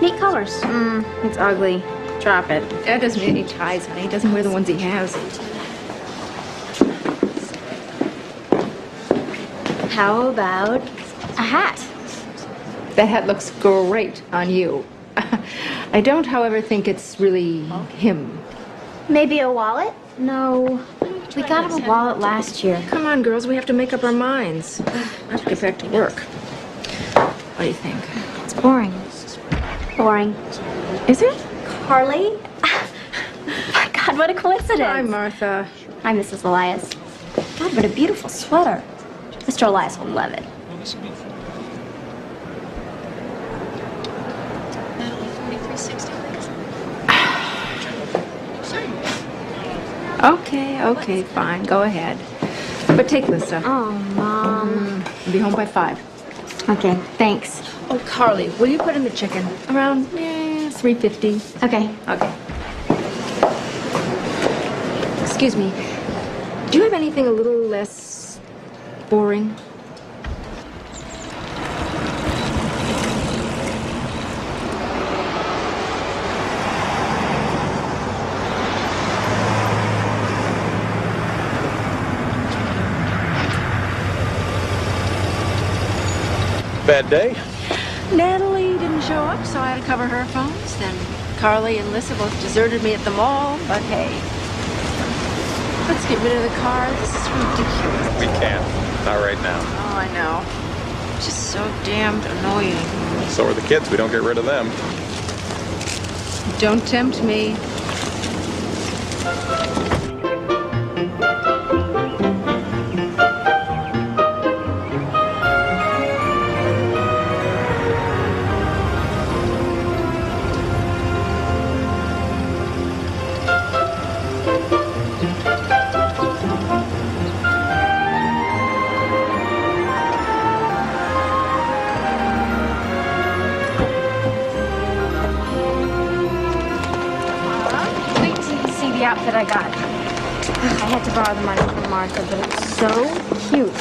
Neat colors. It's ugly. Drop it. Dad doesn't need any ties, honey. He doesn't wear the ones he has. How about a hat? That hat looks great on you. I don't, however, think it's really him. Maybe a wallet? No. We got him a wallet last year. Come on, girls. We have to make up our minds. I have to get back to work. What do you think? It's boring. Boring. Is it? Carly? My God, what a coincidence. Hi, Martha. Hi, Mrs. Elias. God, what a beautiful sweater. Mr. Elias will love it. Okay, fine. Go ahead. But take Lisa. Oh, Mom. I'll be home by 5. Okay, thanks. Oh, Carly, will you put in the chicken? Around 3:50. Okay. Okay. Excuse me. Do you have anything a little less boring? Bad day? Natalie didn't show up, so I had to cover her phones. Then Carly and Lissa both deserted me at the mall. But hey, let's get rid of the car. This is ridiculous. We can't. Not right now. Oh, I know. Just so damned annoying. So are the kids. We don't get rid of them. Don't tempt me. The outfit I got. I had to borrow the money from Martha, but it's so cute.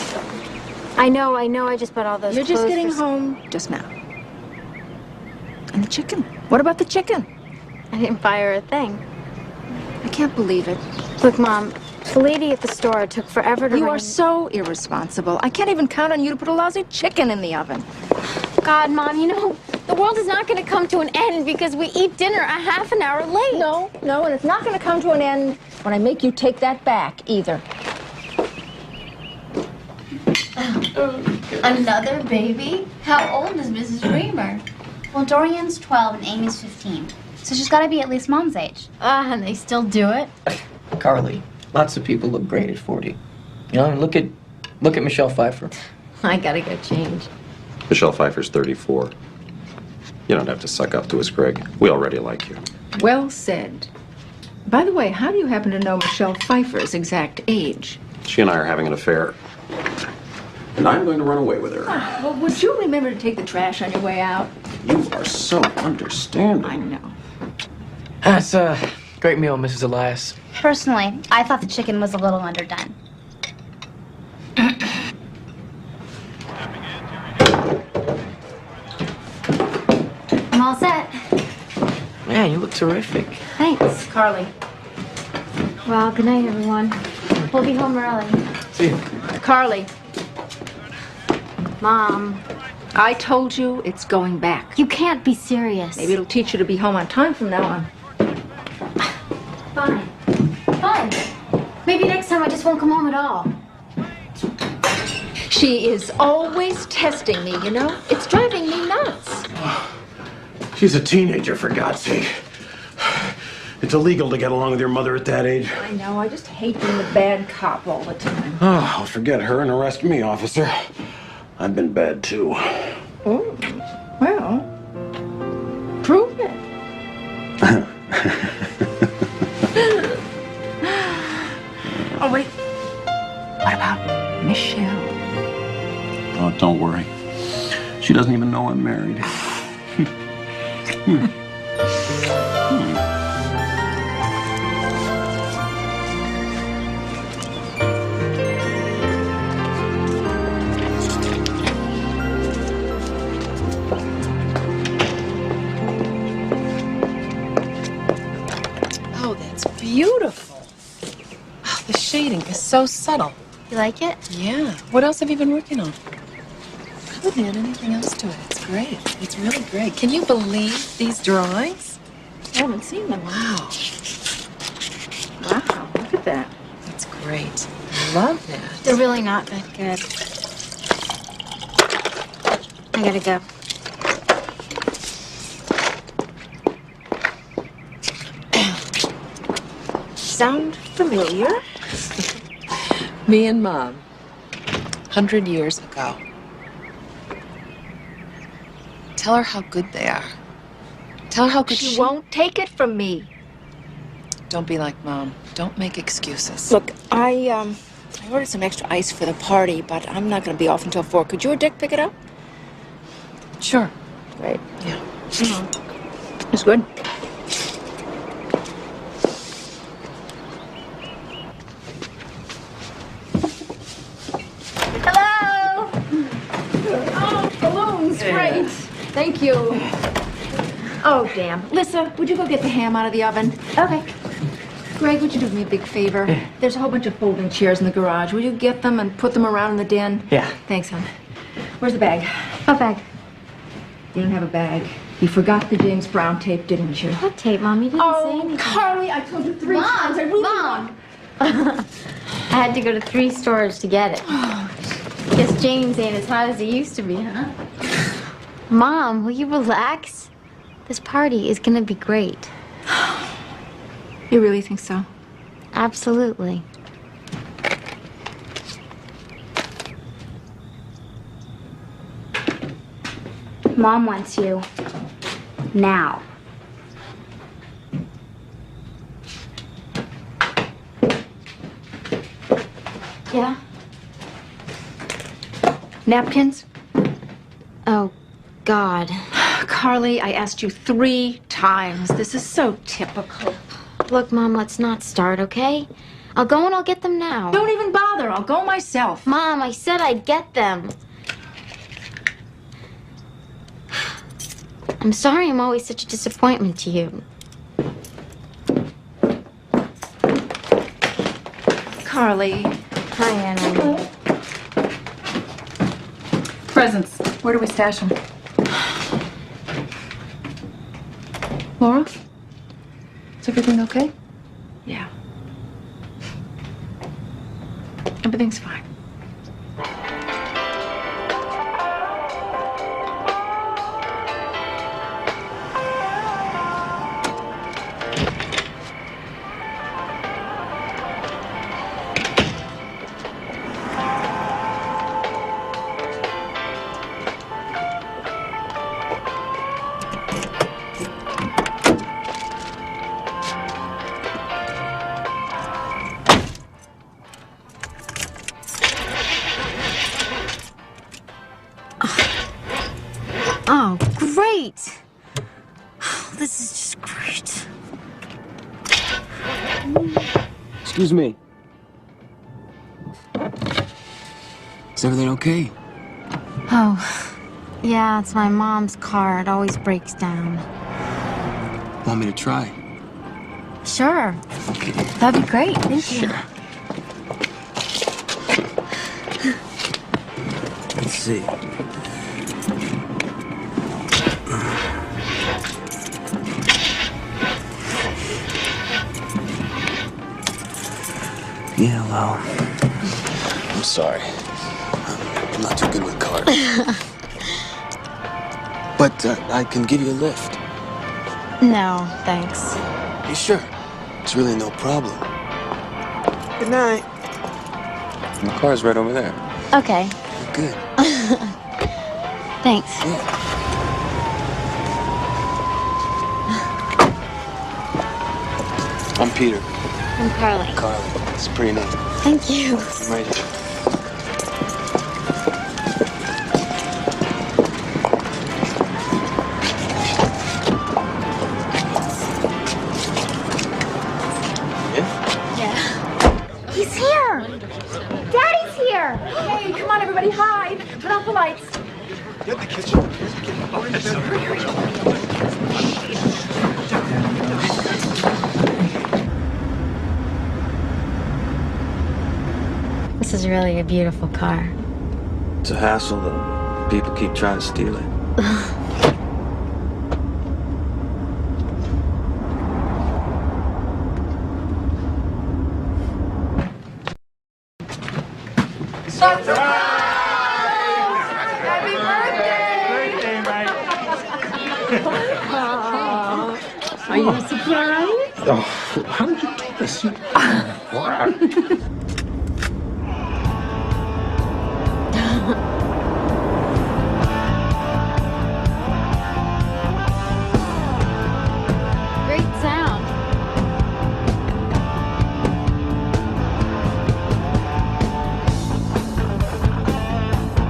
I know, I just bought all those You're just clothes getting for... home just now. And the chicken? What about the chicken? I didn't buy her a thing. I can't believe it. Look, Mom, the lady at the store took forever to You ring... are so irresponsible. I can't even count on you to put a lousy chicken in the oven. God, Mom, you know, the world is not going to come to an end because we eat dinner a half an hour late. No, and it's not going to come to an end when I make you take that back, either. Another baby? How old is Mrs. Reamer? Well, Dorian's 12 and Amy's 15. So she's got to be at least Mom's age. And they still do it? Carly, lots of people look great at 40. You know, look at Michelle Pfeiffer. I gotta go change. Michelle Pfeiffer's 34. You don't have to suck up to us, Greg. We already like you. Well said. By the way, how do you happen to know Michelle Pfeiffer's exact age? She and I are having an affair. And I'm going to run away with her. Well, would you remember to take the trash on your way out? You are so understanding. I know. That's a great meal, Mrs. Elias. Personally, I thought the chicken was a little underdone. I'm all set. Man, you look terrific. Thanks. Carly. Well, good night, everyone. We'll be home early. See you. Carly, Mom, I told you it's going back. you can't be serious. Maybe it'll teach you to be home on time from now on. Fine. Fine. Maybe next time I just won't come home at all. She is always testing me, you know? It's driving me nuts. She's a teenager, for God's sake. It's illegal to get along with your mother at that age. I know, I just hate being the bad cop all the time. Oh, I'll forget her and arrest me, officer. I've been bad, too. Oh, well, prove it. Oh, wait. What about Michelle? Oh, don't worry. She doesn't even know I'm married. beautiful. Oh, the shading is so subtle. You like it? Yeah. What else have you been working on? I wouldn't add anything else to it. It's great. It's really great. Can you believe these drawings? I haven't seen them. Wow. Wow, look at that. That's great. I love that. They're really not that good. I gotta go. Sound familiar? Me and Mom, 100 years ago. Tell her how good they are. Tell her how good She won't take it from me. Don't be like Mom. Don't make excuses. Look, I ordered some extra ice for the party, but I'm not going to be off until 4. Could you or Dick pick it up? Sure. Great. Yeah. It's good. Hello! Oh, balloons, great. Thank you. Oh, damn. Lissa, would you go get the ham out of the oven? Okay. Greg, would you do me a big favor? There's a whole bunch of folding chairs in the garage. Will you get them and put them around in the den? Yeah. Thanks, hon. Where's the bag? What bag? You don't have a bag. You forgot the James Brown tape, didn't you? What tape, Mom? You didn't say anything. Carly, I told you 3 Mom, times. I really Mom. I had to go to 3 stores to get it. Guess James ain't as hot as he used to be, huh? Mom, will you relax? This party is gonna be great. You really think so? Absolutely. Mom wants you. Now. Yeah? Napkins? Oh, God. Carly, I asked you 3 times. This is so typical. Look, Mom, let's not start, okay? I'll go and I'll get them now. Don't even bother. I'll go myself. Mom, I said I'd get them. I'm sorry I'm always such a disappointment to you. Carly. Hi, Anna. Presents. Where do we stash them? Laura? Is everything okay? Yeah. Everything's fine. Oh, great! This is just great. Excuse me. Is everything okay? Oh, yeah, it's my mom's car. It always breaks down. Want me to try? Sure. That'd be great. Thank you. Sure. Let's see. Yeah, well, I'm sorry. I'm not too good with cars. But I can give you a lift. No, thanks. You sure? It's really no problem. Good night. My car's right over there. Okay. Good. Thanks. Yeah. I'm Peter. I'm Carly. Carly. It's a pretty name. Thank you. I'm right here. Yeah. He's here. Daddy's here. Hey, come on, everybody, hide. Turn off the lights. Get the kitchen. really a beautiful car. It's a hassle, though. People keep trying to steal it. Are you surprised? Oh, how did you do this? Great sound.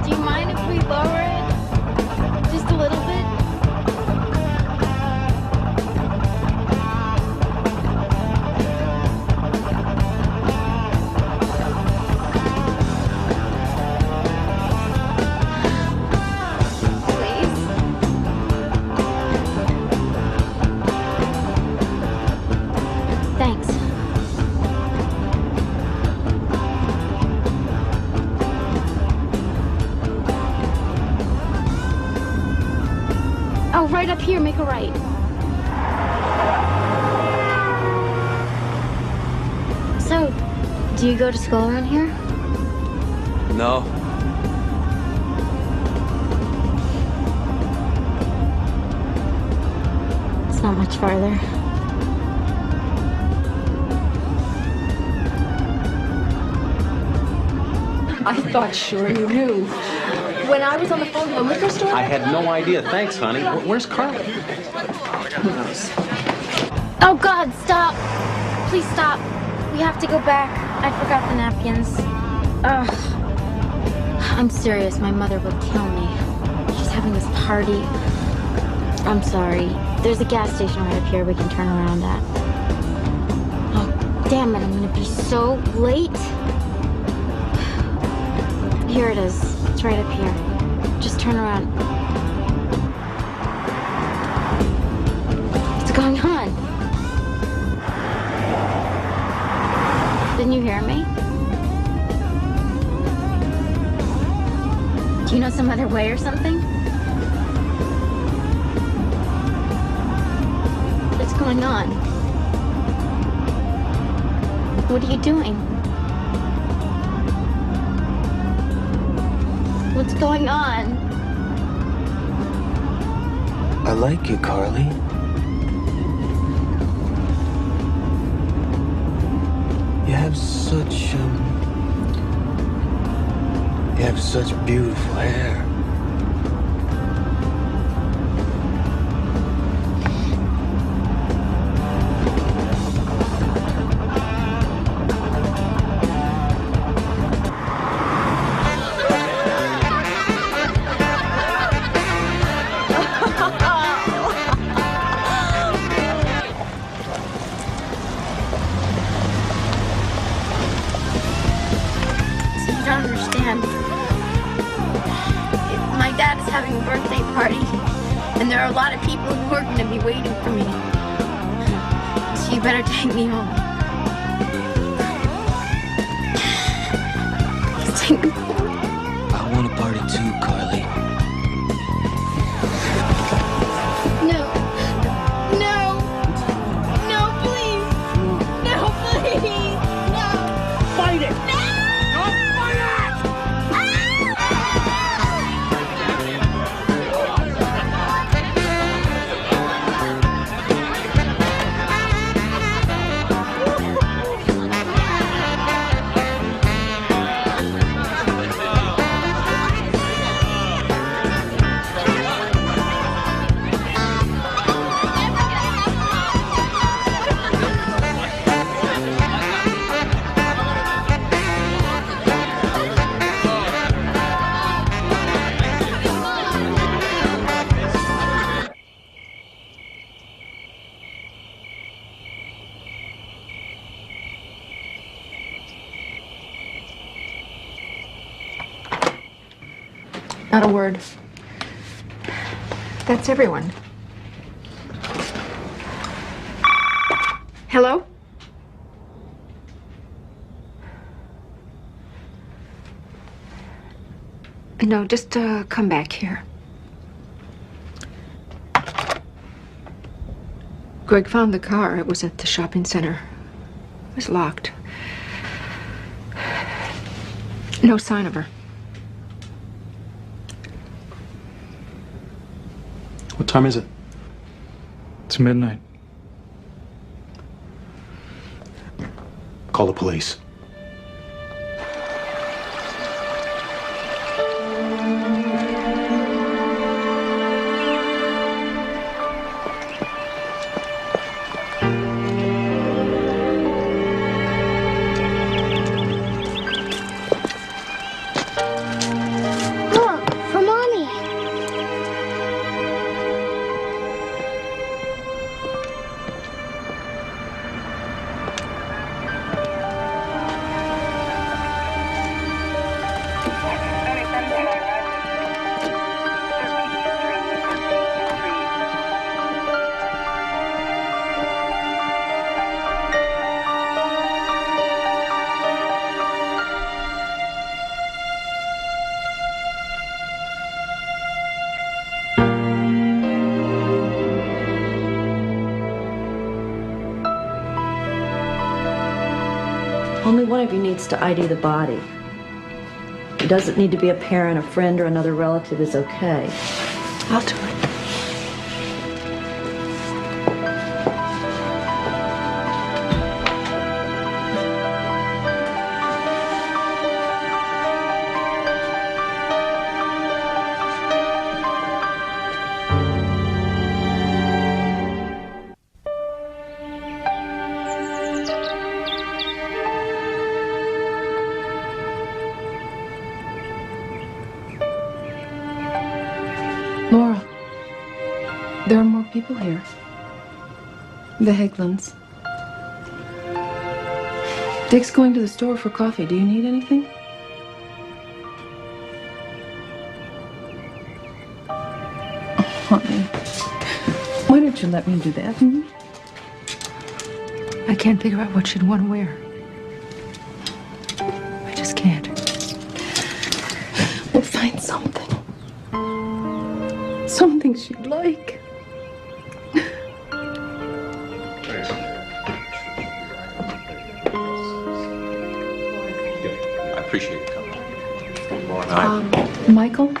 Do you mind if we lower it just a little bit? Please? Thanks. Oh, right up here, make a right. So, do you go to school around here? No. It's not much farther. I thought sure you knew. When I was on the phone to the liquor store, I had no idea. Thanks, honey. Where's Carly? who knows? Oh God, stop! Please stop. We have to go back. I forgot the napkins. Ugh. I'm serious. My mother will kill me. She's having this party. I'm sorry. There's a gas station right up here we can turn around at. Oh, damn it. I'm gonna be so late. Here it is. It's right up here. Just turn around. What's going on? Didn't you hear me? Do you know some other way or something? What's going on? What are you doing? What's going on? I like you, Carly. You have such beautiful hair. So you don't understand. My dad is having a birthday party, and there are a lot of people who are going to be waiting for me. So you better take me home. Please take me home. I want to party too, Carly. No. No. No, please. No, please. No. Fight it! No. Not a word. That's everyone. Hello? No, just come back here. Greg found the car. It was at the shopping center. It was locked. No sign of her. What time is it? It's midnight. Call the police. Look, for Mommy. Only one of you needs to ID the body. It doesn't need to be a parent, a friend, or another relative is okay. I'll do it. Laura, there are more people here. The Haglunds. Dick's going to the store for coffee. Do you need anything? Oh, honey. Why don't you let me do that? Hmm? I can't figure out what she'd want to wear. I just can't. We'll find something. Something she'd like. I appreciate you coming. Michael?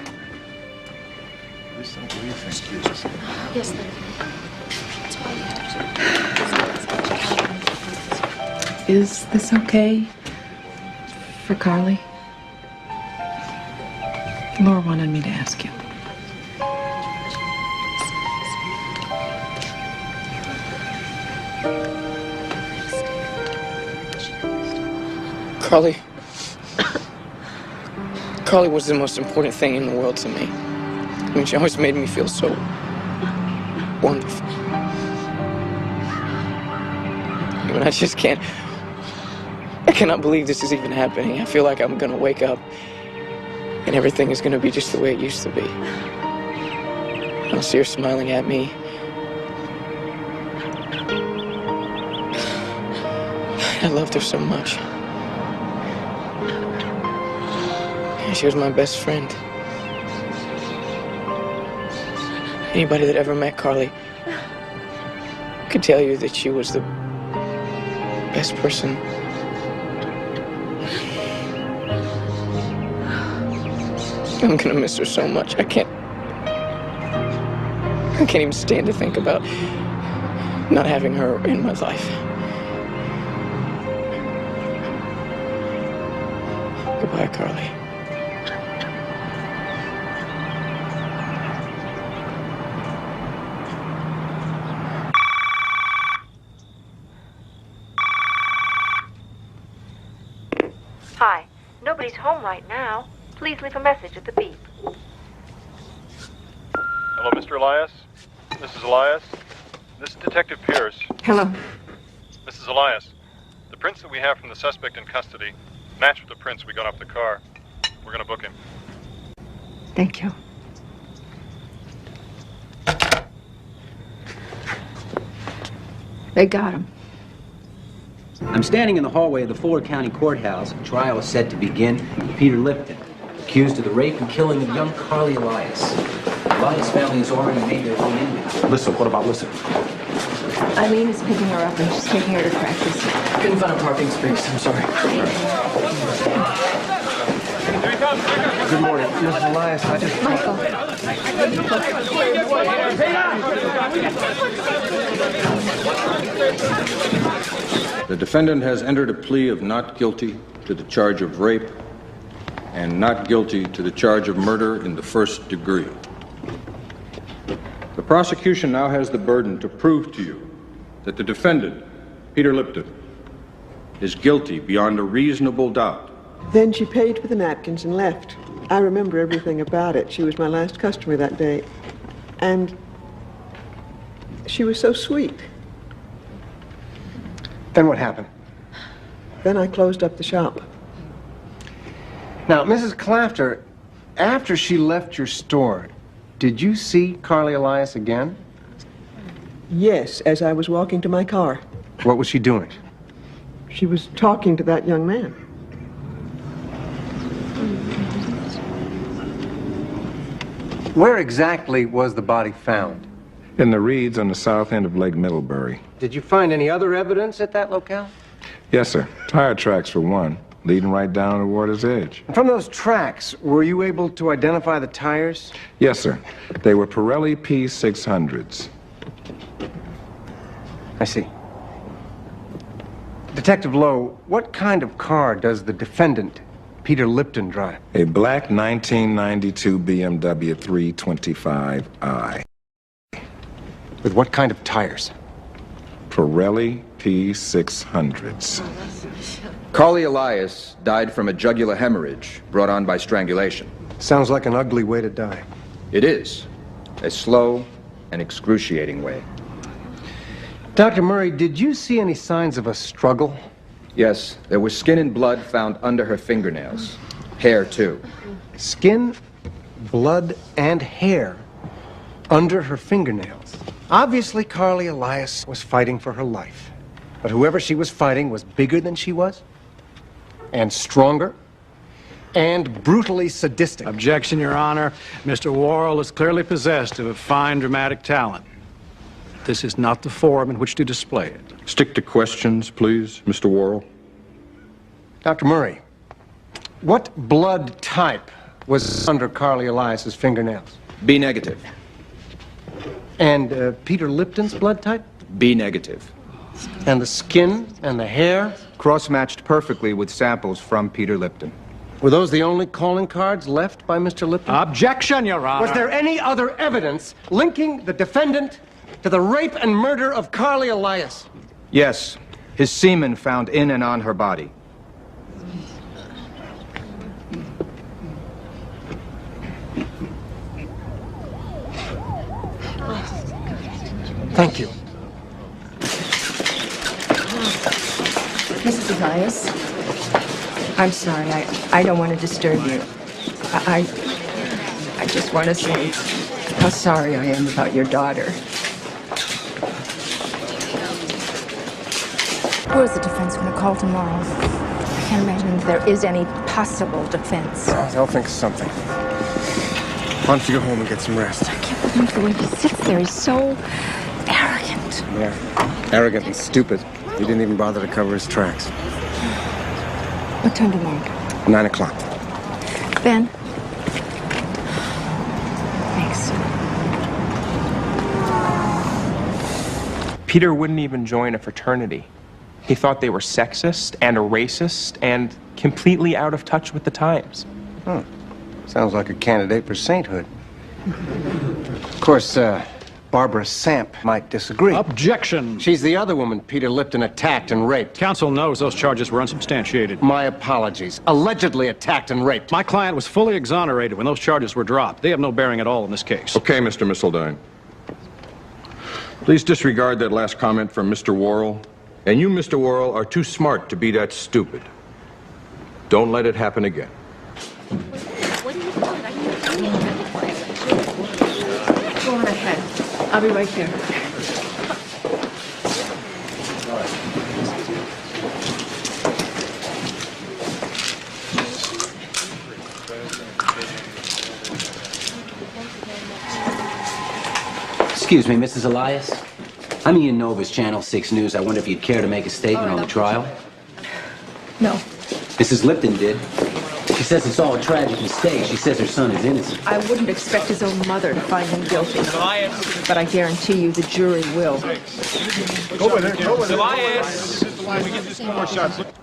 Yes, Is this okay for Carly? Laura wanted me to ask you. Carly was the most important thing in the world to me. I mean, she always made me feel so wonderful. I mean, I cannot believe this is even happening. I feel like I'm gonna wake up and everything is gonna be just the way it used to be. I'll see her smiling at me. I loved her so much. She was my best friend. Anybody that ever met Carly could tell you that she was the best person. I'm gonna miss her so much. I can't even stand to think about not having her in my life. Goodbye, Carly. Hi. Nobody's home right now. Please leave a message at the beep. Hello, Mr. Elias? This is Elias. This is Detective Pierce. Hello. Mrs. Elias, the prints that we have from the suspect in custody match with the prints we got off the car. We're going to book him. Thank you. They got him. I'm standing in the hallway of the Fuller County Courthouse. Trial is set to begin. Peter Lipton. accused of the rape and killing of young Carly Elias. Elias' family has already made their way in there. Listen, what about Listen? Eileen is picking her up and she's taking her to practice. Couldn't find a parking space. I'm sorry. Good morning, Mrs. Elias. I just... Michael. The defendant has entered a plea of not guilty to the charge of rape and not guilty to the charge of murder in the first degree. The prosecution now has the burden to prove to you that the defendant, Peter Lipton, is guilty beyond a reasonable doubt. Then she paid for the napkins and left. I remember everything about it. She was my last customer that day. And she was so sweet. Then what happened? Then I closed up the shop. Now, Mrs. Clafter, after she left your store, did you see Carly Elias again? Yes, as I was walking to my car. What was she doing? She was talking to that young man. Where exactly was the body found? In the reeds on the south end of Lake Middlebury. Did you find any other evidence at that locale? Yes, sir. Tire tracks for one, leading right down to the water's edge. And from those tracks, were you able to identify the tires? Yes, sir. They were Pirelli P600s. I see. Detective Lowe, what kind of car does the defendant, Peter Lipton, drive? A black 1992 BMW 325i. With what kind of tires? Pirelli P600s. Carly Elias died from a jugular hemorrhage brought on by strangulation. Sounds like an ugly way to die. It is. A slow and excruciating way. Dr. Murray, did you see any signs of a struggle? Yes, there was skin and blood found under her fingernails. Hair, too. Skin, blood, and hair under her fingernails. Obviously, Carly Elias was fighting for her life. But whoever she was fighting was bigger than she was, and stronger, and brutally sadistic. Objection, Your Honor. Mr. Worrell is clearly possessed of a fine dramatic talent. This is not the forum in which to display it. Stick to questions, please, Mr. Worrell. Dr. Murray, what blood type was under Carly Elias's fingernails? B negative. And Peter Lipton's blood type? B negative. And the skin and the hair? Cross-matched perfectly with samples from Peter Lipton. Were those the only calling cards left by Mr. Lipton? Objection, Your Honor. Was there any other evidence linking the defendant to the rape and murder of Carly Elias? Yes. His semen found in and on her body. Thank you. Mrs. Elias, I'm sorry. I don't want to disturb you. I just want to say how sorry I am about your daughter. Where's the defense going to call tomorrow? I can't imagine that there is any possible defense. They'll think of something. Why don't you go home and get some rest? I can't believe the way he sits there. He's so arrogant. Yeah, arrogant and stupid. He didn't even bother to cover his tracks. What time tomorrow? 9 o'clock. Ben? Thanks. Peter wouldn't even join a fraternity. He thought they were sexist and a racist and completely out of touch with the times. Sounds like a candidate for sainthood. Of course, Barbara Samp might disagree. Objection. She's the other woman Peter Lipton attacked and raped. Counsel knows those charges were unsubstantiated. My apologies. Allegedly attacked and raped. My client was fully exonerated when those charges were dropped. They have no bearing at all in this case. Okay, Mr. Missildine. Please disregard that last comment from Mr. Worrell. And you, Mr. Worrell, are too smart to be that stupid. Don't let it happen again. Go on ahead. I'll be right there. Excuse me, Mrs. Elias. I'm Ian Novus, Channel 6 News. I wonder if you'd care to make a statement on the trial? No. Mrs. Lipton did. She says it's all a tragic mistake. She says her son is innocent. I wouldn't expect his own mother to find him guilty. But I guarantee you the jury will. Over there. Elias!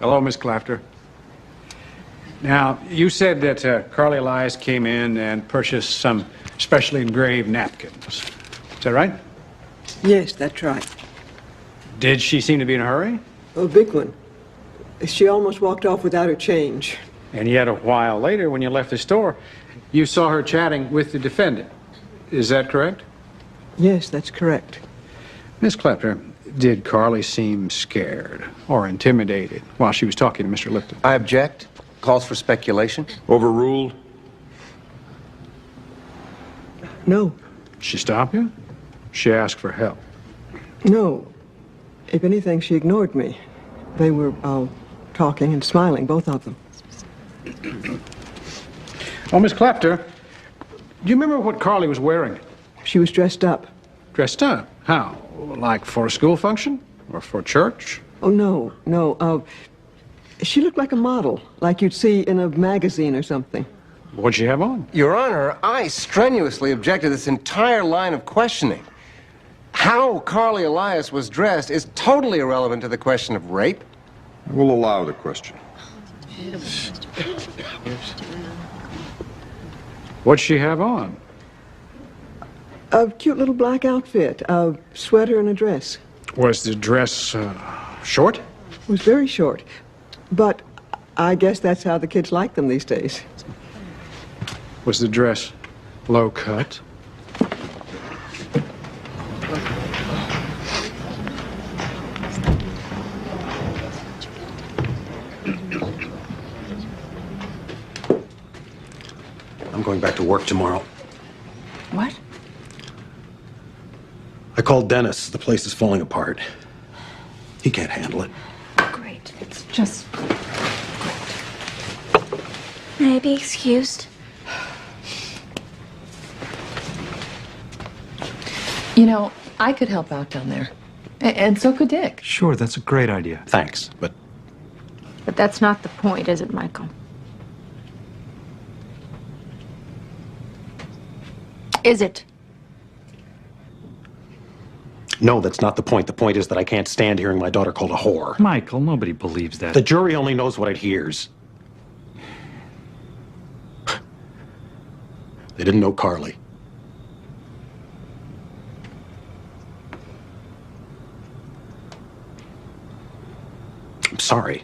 Hello, Miss Clafter. Now, you said that Carly Elias came in and purchased some specially engraved napkins. Is that right? Yes, that's right. Did she seem to be in a hurry? A big one. She almost walked off without her change. And yet a while later, when you left the store, you saw her chatting with the defendant. Is that correct? Yes, that's correct. Miss Clafter, did Carly seem scared or intimidated while she was talking to Mr. Lipton? I object. Calls for speculation. Overruled. No. She stopped you? She asked for help? No. If anything, she ignored me. They were talking and smiling, both of them. Oh, Miss Clafter, do you remember what Carly was wearing? She was dressed up. Dressed up? How? Like for a school function? Or for church? Oh, no. She looked like a model, like you'd see in a magazine or something. What'd she have on? Your Honor, I strenuously object to this entire line of questioning. How Carly Elias was dressed is totally irrelevant to the question of rape. We'll allow the question. What'd she have on? A cute little black outfit, a sweater and a dress. Was the dress short? It was very short. But I guess that's how the kids like them these days. Was the dress low cut? I'm going back to work tomorrow. What? I called Dennis. The place is falling apart. He can't handle it. Great. It's just great. May I be excused? You know, I could help out down there. And so could Dick. Sure, that's a great idea. Thanks, but But that's not the point, is it, Michael? Is it? no, that's not the point. The point is that I can't stand hearing my daughter called a whore. Michael, nobody believes that. The jury only knows what it hears. They didn't know Carly. I'm sorry.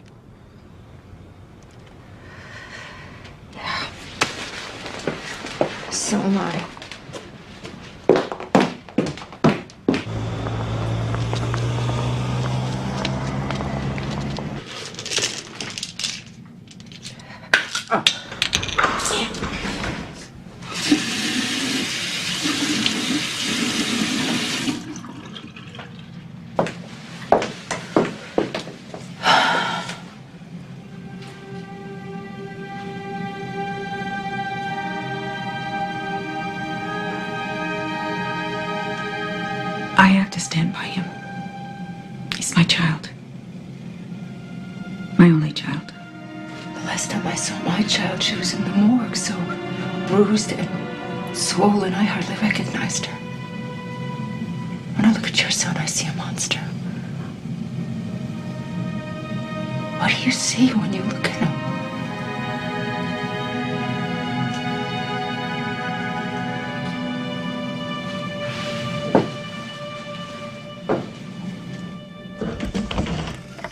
So am I. I have to stand by him. He's my child. My only child. The last time I saw my child, she was in the morgue, so bruised and swollen, I hardly recognized her. When I look at your son, I see a monster. What do you see when you look at him?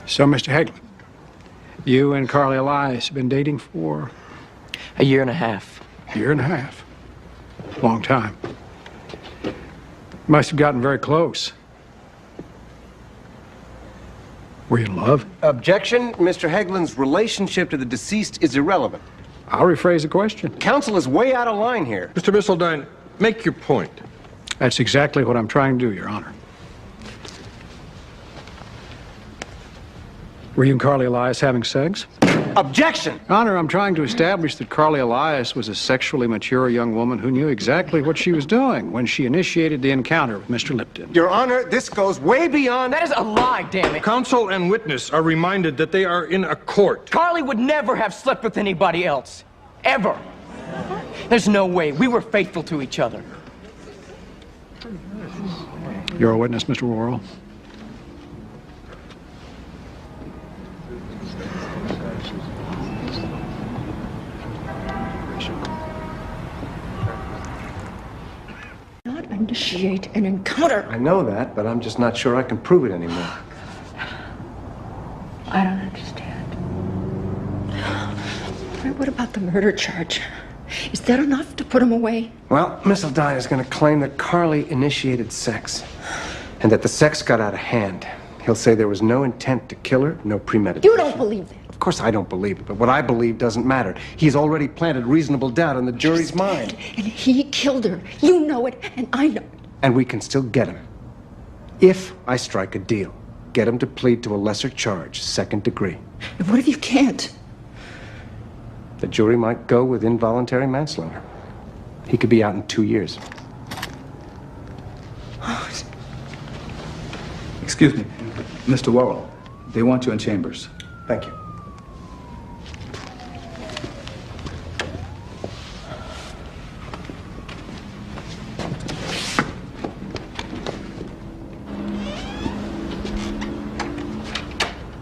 So, Mr. Hagelin, you and Carly Elias have been dating for? A year and a half. Year and a half. Long time. Must have gotten very close. Were you in love? Objection. Mr. Heglin's relationship to the deceased is irrelevant. I'll rephrase the question. Counsel is way out of line here. Mr. Missildine, make your point. That's exactly what I'm trying to do, Your Honor. Were you and Carly Elias having sex? Objection! Your Honor, I'm trying to establish that Carly Elias was a sexually mature young woman who knew exactly what she was doing when she initiated the encounter with Mr. Lipton. Your Honor, this goes way beyond... That is a lie, damn it. Counsel and witness are reminded that they are in a court. Carly would never have slept with anybody else. Ever. There's no way. We were faithful to each other. You're a witness, Mr. Worrell. Not initiate an encounter. I know that, but I'm just not sure I can prove it anymore. I don't understand. All right, what about the murder charge? Is that enough to put him away? Well, Miss Aldine is going to claim that Carly initiated sex and that the sex got out of hand. He'll say there was no intent to kill her, no premeditation. You don't believe that. Of course I don't believe it, but what I believe doesn't matter. He's already planted reasonable doubt in the jury's mind. And he killed her. You know it, and I know it. And we can still get him. If I strike a deal, get him to plead to a lesser charge, second degree. And what if you can't? The jury might go with involuntary manslaughter. He could be out in 2 years. Excuse me, Mr. Worrell. They want you in chambers. Thank you.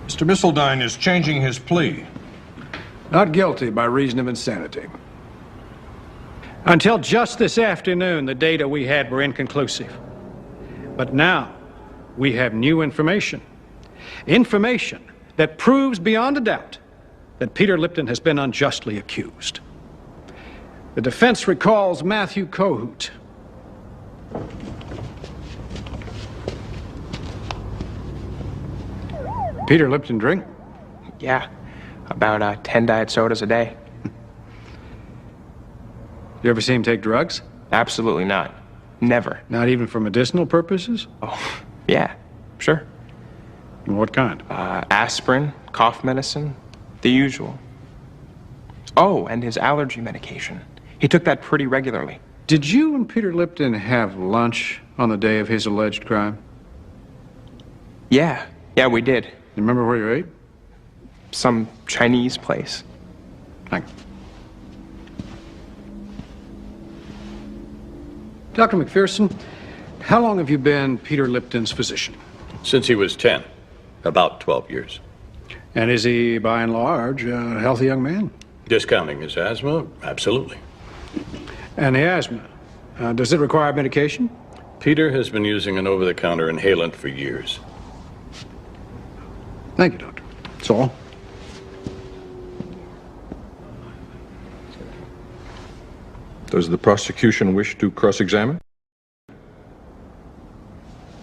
Mr. Missildine is changing his plea. Not guilty by reason of insanity. Until just this afternoon, the data we had were inconclusive. But now, we have new information. Information that proves beyond a doubt that Peter Lipton has been unjustly accused. The defense recalls Matthew Kohut. Peter Lipton drink? Yeah, about 10 diet sodas a day. You ever see him take drugs? Absolutely not. Never. Not even for medicinal purposes? Oh, yeah, sure. What kind? Aspirin, cough medicine, the usual. Oh, and his allergy medication. He took that pretty regularly. Did you and Peter Lipton have lunch on the day of his alleged crime? Yeah, we did. You remember where you ate? Some Chinese place. Thanks. Dr. McPherson, how long have you been Peter Lipton's physician? Since he was 10. About 12 years. And is he, by and large, a healthy young man? Discounting his asthma? Absolutely. And the asthma, does it require medication? Peter has been using an over-the-counter inhalant for years. Thank you, Doctor. That's all. Does the prosecution wish to cross-examine?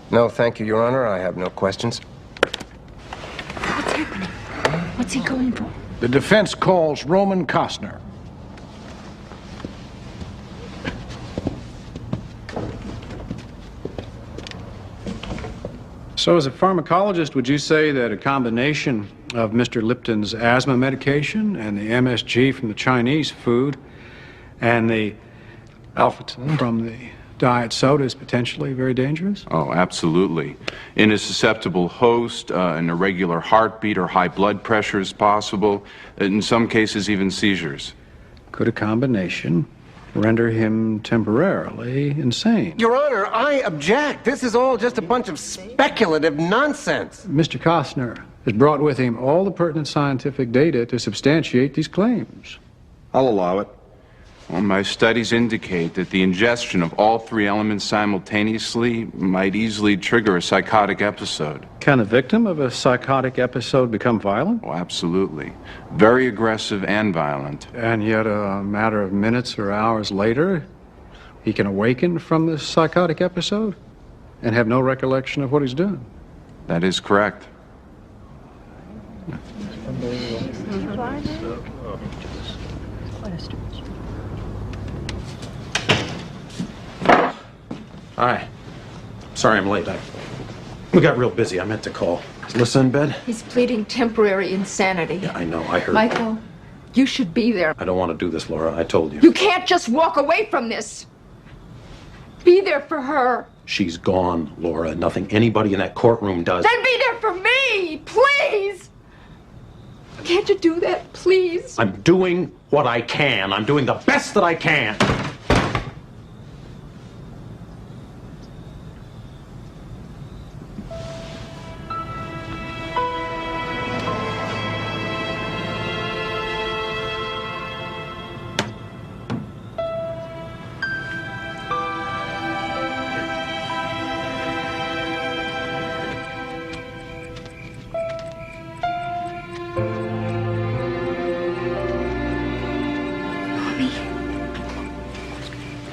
No, thank you, Your Honor. I have no questions. What's happening? What's he going for? The defense calls Roman Costner. So as a pharmacologist, would you say that a combination of Mr. Lipton's asthma medication and the MSG from the Chinese food and the alpha-tin from the diet soda is potentially very dangerous? Oh, absolutely. In a susceptible host, an irregular heartbeat or high blood pressure is possible. In some cases, even seizures. Could a combination render him temporarily insane? Your Honor, I object. This is all just a bunch of speculative nonsense. Mr. Costner has brought with him all the pertinent scientific data to substantiate these claims. I'll allow it. Well, my studies indicate that the ingestion of all three elements simultaneously might easily trigger a psychotic episode. Can a victim of a psychotic episode become violent? Oh, absolutely. Very aggressive and violent. And yet a matter of minutes or hours later, he can awaken from this psychotic episode and have no recollection of what he's doing. That is correct. Hi. Sorry I'm late. We got real busy. I meant to call. Is Lissa in bed? He's pleading temporary insanity. Yeah, I know. I heard. Michael, you should be there. I don't want to do this, Laura. I told you. You can't just walk away from this. Be there for her. She's gone, Laura. Nothing anybody in that courtroom does. Then be there for me, please. Can't you do that, please? I'm doing what I can. I'm doing the best that I can.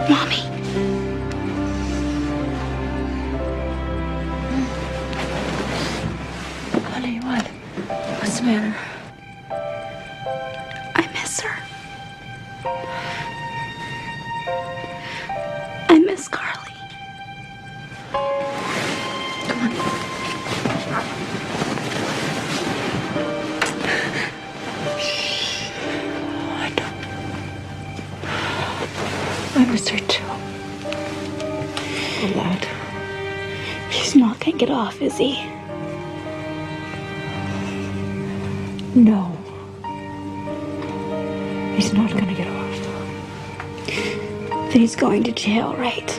Mommy. Honey, what? What's the matter? I miss her. I miss Carly. Come on. I miss her too. A lot. He's not gonna get off, is he? No. He's not gonna get off. Then he's going to jail, right?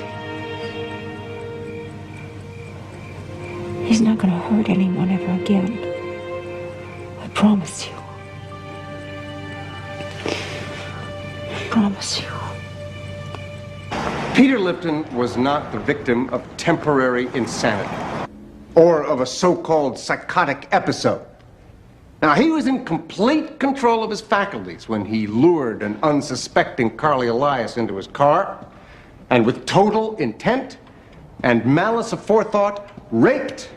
He's not gonna hurt anyone ever again. I promise you. I promise you. Peter Lipton was not the victim of temporary insanity or of a so-called psychotic episode. Now, he was in complete control of his faculties when he lured an unsuspecting Carly Elias into his car and with total intent and malice aforethought raped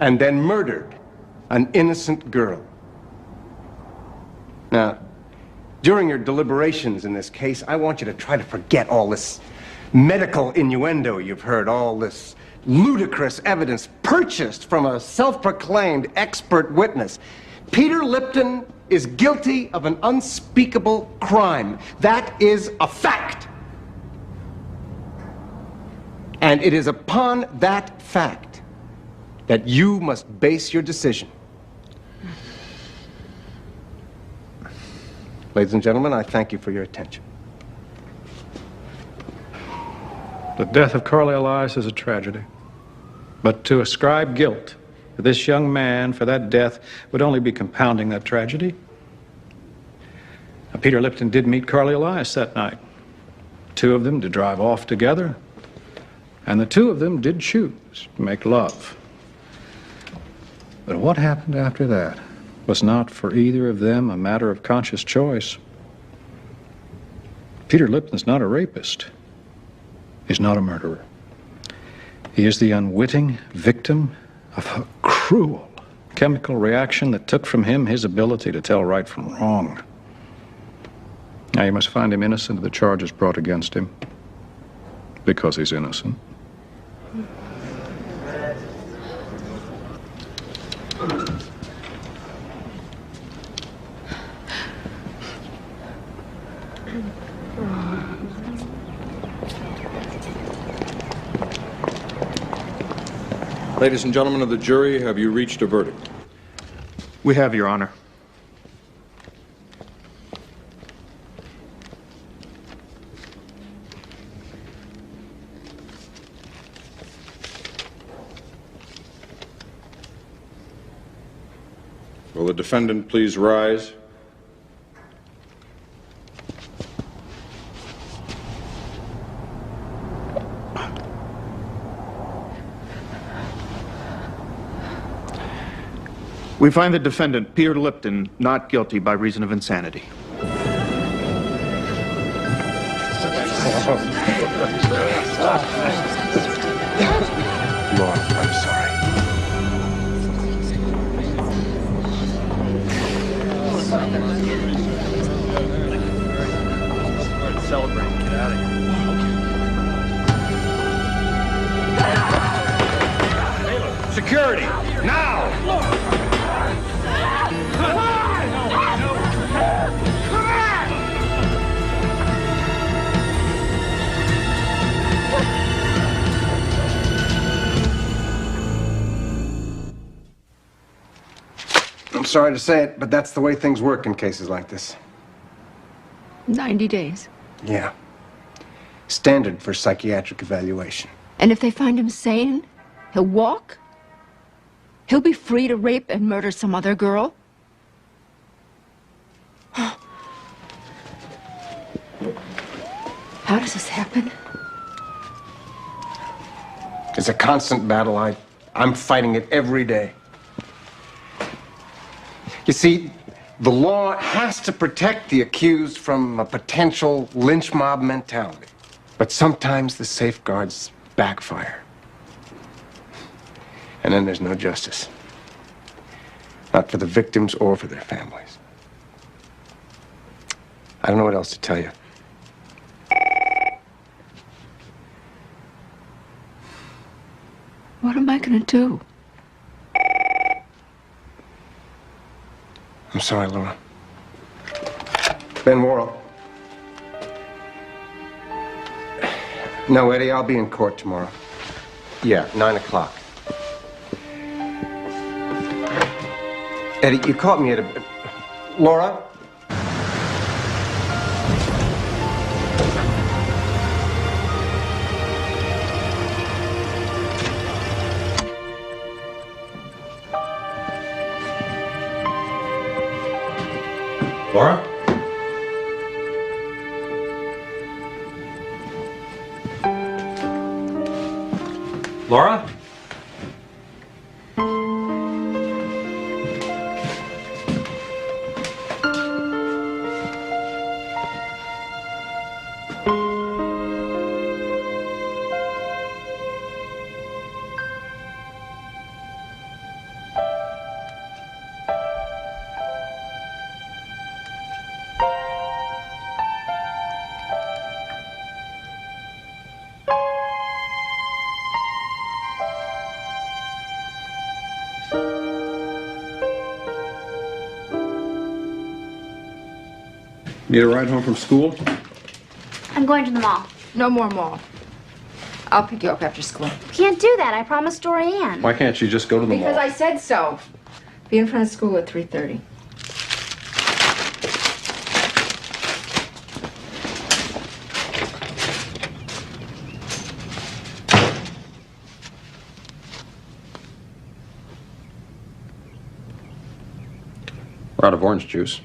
and then murdered an innocent girl. Now, during your deliberations in this case, I want you to try to forget all this medical innuendo you've heard, all this ludicrous evidence purchased from a self-proclaimed expert witness. Peter Lipton is guilty of an unspeakable crime. That is a fact. And it is upon that fact that you must base your decision. Ladies and gentlemen, I thank you for your attention. The death of Carly Elias is a tragedy. But to ascribe guilt to this young man for that death would only be compounding that tragedy. Now, Peter Lipton did meet Carly Elias that night. Two of them did drive off together, and the two of them did choose to make love. But what happened after that was not for either of them a matter of conscious choice. Peter Lipton's not a rapist. He's not a murderer. He is the unwitting victim of a cruel chemical reaction that took from him his ability to tell right from wrong. Now, you must find him innocent of the charges brought against him, because he's innocent. Ladies and gentlemen of the jury, have you reached a verdict? We have, Your Honor. Will the defendant please rise? We find the defendant, Peter Lipton, not guilty by reason of insanity. Laura, I'm sorry. Celebrate. Get out of here. Security! ready. Now! I'm sorry to say it, but that's the way things work in cases like this. 90 days. Yeah. Standard for psychiatric evaluation. And if they find him sane, he'll walk? He'll be free to rape and murder some other girl? How does this happen? It's a constant battle. I'm fighting it every day. You see, the law has to protect the accused from a potential lynch mob mentality. But sometimes the safeguards backfire. And then there's no justice. Not for the victims or for their families. I don't know what else to tell you. What am I gonna do? I'm sorry, Laura. Ben Worrell. No, Eddie, I'll be in court tomorrow. Yeah, 9 o'clock. Eddie, you caught me at a... Laura? Laura? Laura? Need a ride home from school? I'm going to the mall. No more mall. I'll pick you up after school. Can't do that. I promised Dorian. Why can't you just go to the Because mall? I said so. Be in front of school at 3:30. We're out of orange juice.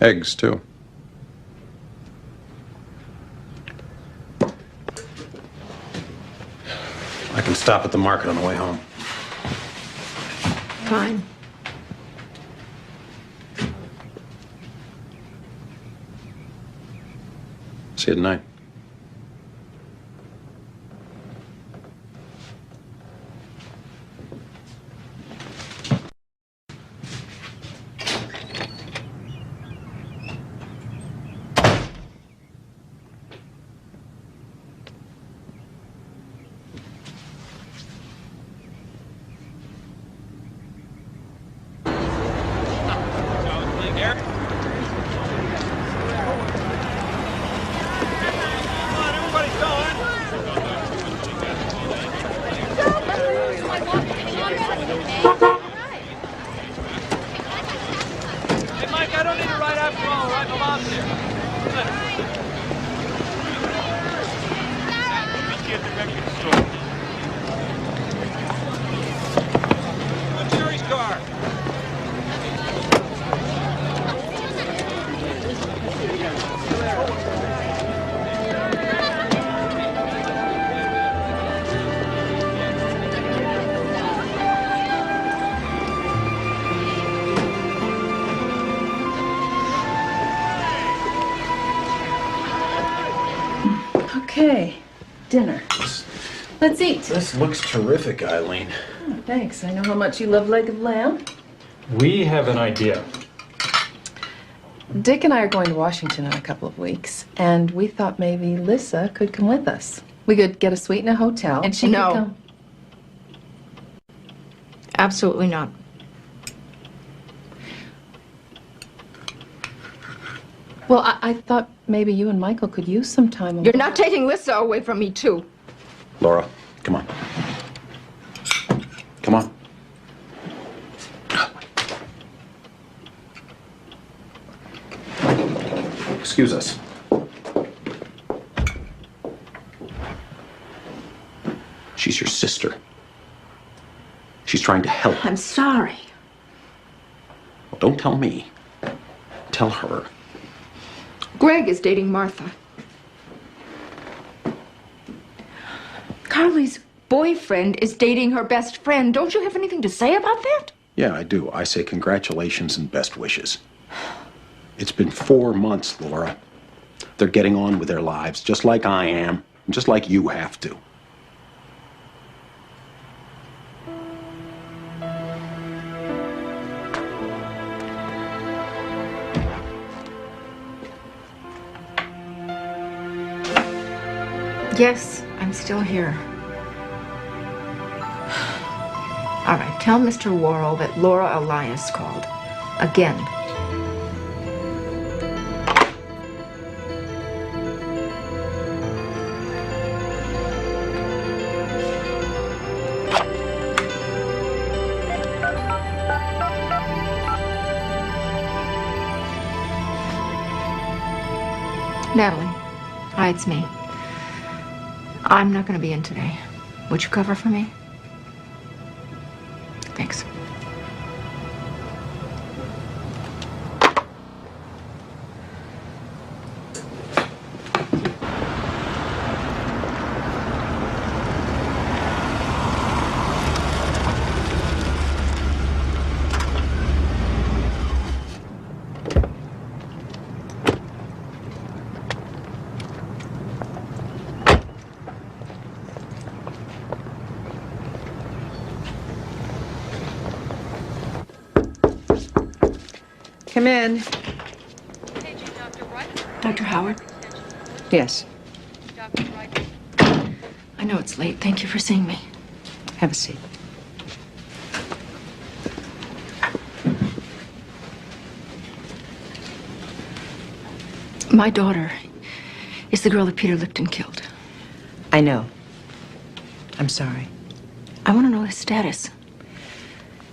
Eggs, too. I can stop at the market on the way home. Fine. See you tonight. Okay, dinner. Let's eat. This looks terrific, Eileen. Oh, thanks. I know how much you love leg of lamb. We have an idea. Dick and I are going to Washington in a couple of weeks, and we thought maybe Lissa could come with us. We could get a suite in a hotel, and she could No. come. Absolutely not. Well, I thought maybe you and Michael could use some time. You're not taking Lissa away from me, too. Laura, come on. Come on. Excuse us. She's your sister. She's trying to help. I'm sorry. Well, don't tell me. Tell her. Greg is dating Martha. Carly's boyfriend is dating her best friend. Don't you have anything to say about that? Yeah, I do. I say congratulations and best wishes. It's been 4 months, Laura. They're getting on with their lives, just like I am, and just like you have to. Yes, I'm still here. All right, tell Mr. Worrell that Laura Elias called. Again. Natalie, hi, it's me. I'm not going to be in today. Would you cover for me? Thanks. Come in. Dr. Howard? Yes. I know it's late. Thank you for seeing me. Have a seat. My daughter is the girl that Peter Lipton killed. I know. I'm sorry. I want to know his status.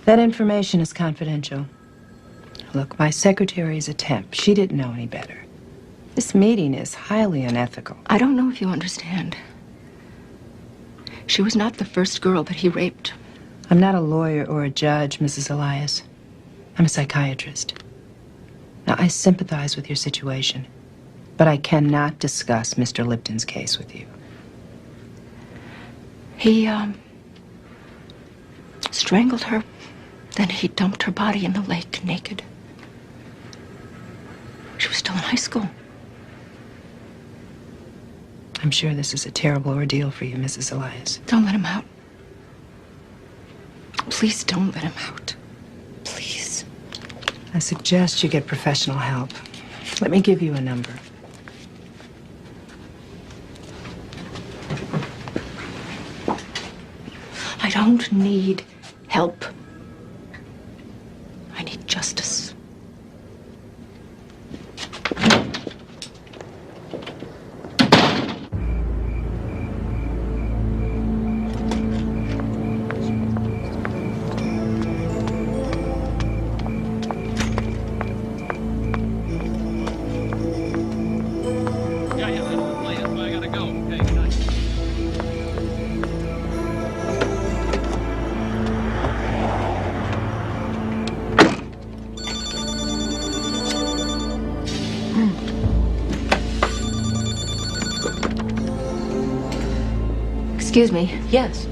That information is confidential. Look, my secretary is a temp. She didn't know any better. This meeting is highly unethical. I don't know if you understand. She was not the first girl that he raped. I'm not a lawyer or a judge, Mrs. Elias. I'm a psychiatrist. Now, I sympathize with your situation, but I cannot discuss Mr. Lipton's case with you. He, strangled her. Then he dumped her body in the lake naked. She was still in high school. I'm sure this is a terrible ordeal for you, Mrs. Elias. Don't let him out. Please don't let him out. Please. I suggest you get professional help. Let me give you a number. I don't need help. I need justice. Excuse me. Yes.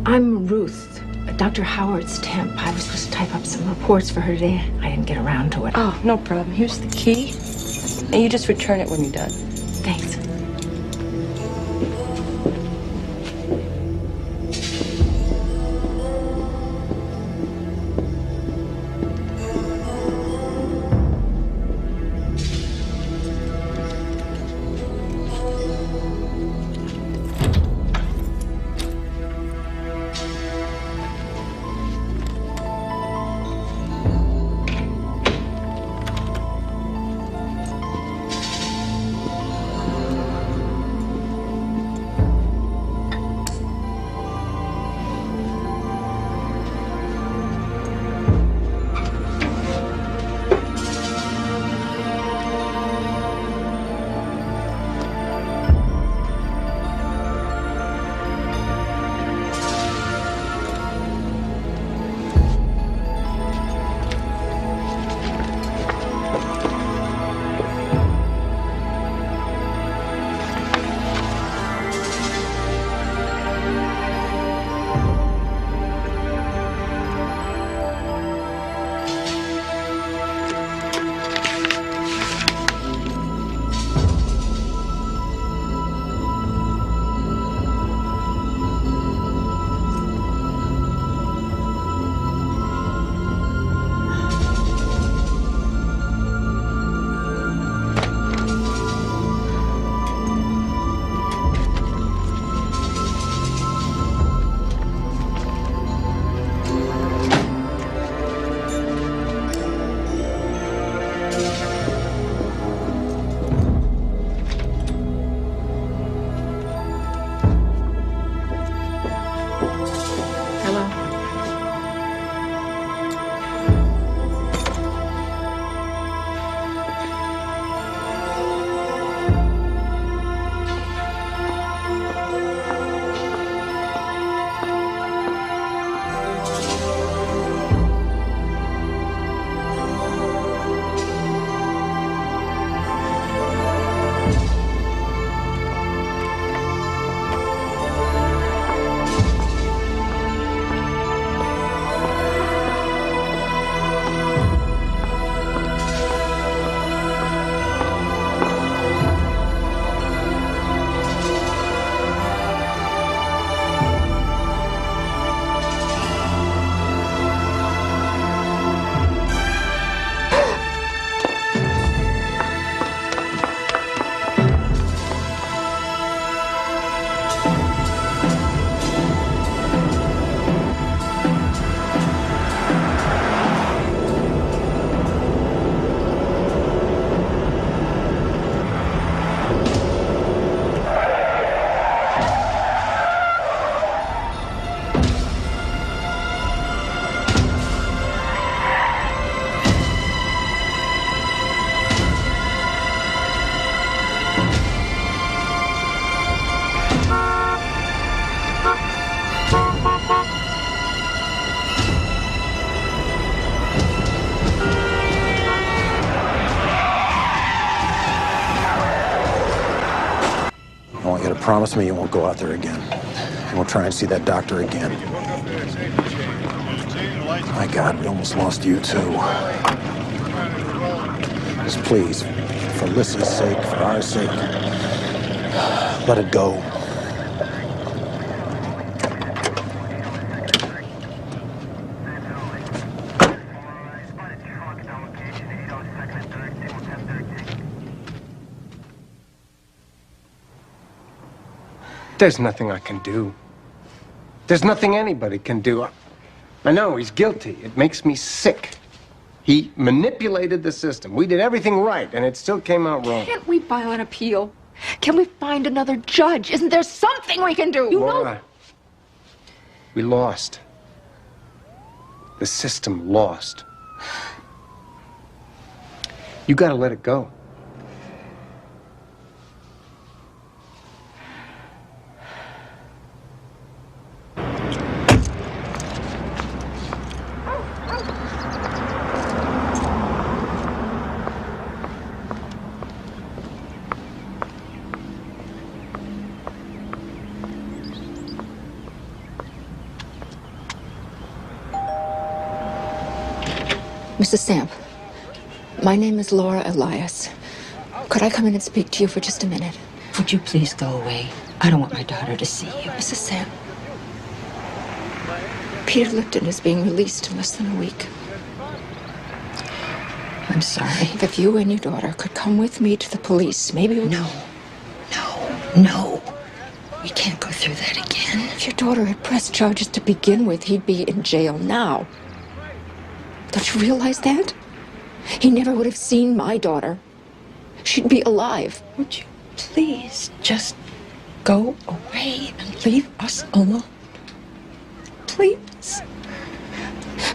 I'm Ruth, Dr. Howard's temp. I was supposed to type up some reports for her today. I didn't get around to it. Oh, no problem. Here's the key. And you just return it when you're done. Thanks. promise me you won't go out there again. You won't try and see that doctor again. My God, we almost lost you too. Just please, for Lissa's sake, for our sake, let it go. There's nothing I can do. There's nothing anybody can do. I know he's guilty. It makes me sick. He manipulated the system. We did everything right, and it still came out wrong. Can't we file an appeal? Can we find another judge? Isn't there something we can do? Laura, we lost. The system lost. You gotta let it go. Mrs. Samp, my name is Laura Elias. Could I come in and speak to you for just a minute? Would you please go away? I don't want my daughter to see you. Mrs. Samp, Peter Lipton is being released in less than a week. I'm sorry. If you and your daughter could come with me to the police, maybe we... No. We can't go through that again. If your daughter had pressed charges to begin with, he'd be in jail now. Don't you realize that? He never would have seen my daughter. She'd be alive. Would you please just go away and leave us alone? Please.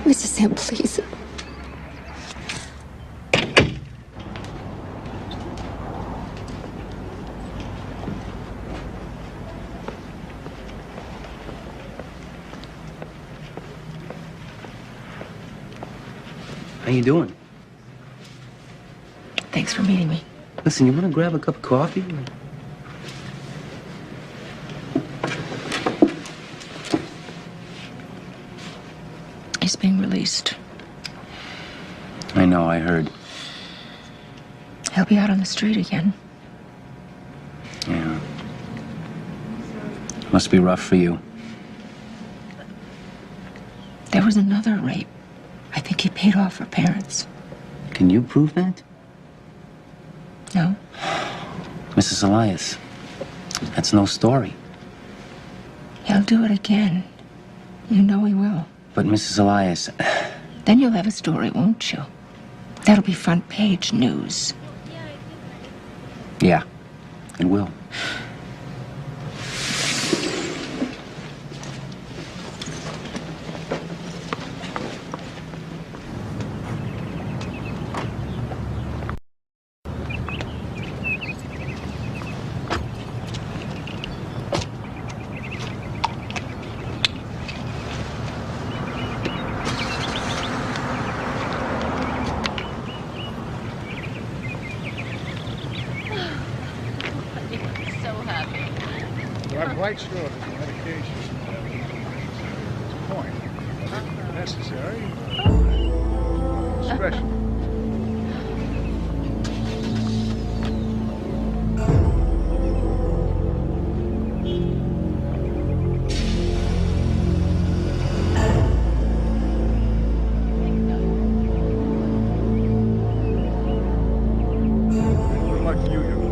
Mrs. Sam, please. How you doing? Thanks for meeting me. Listen, you want to grab a cup of coffee? He's being released. I know, I heard. He'll be out on the street again. Yeah. Must be rough for you. There was another rape. I think he paid off her parents. Can you prove that? No. Mrs. Elias, that's no story. He'll do it again. You know he will. But Mrs. Elias... Then you'll have a story, won't you? That'll be front page news. Yeah, it will. I'm quite sure that the medication is a point. Necessary. Special. Good luck to you, young man.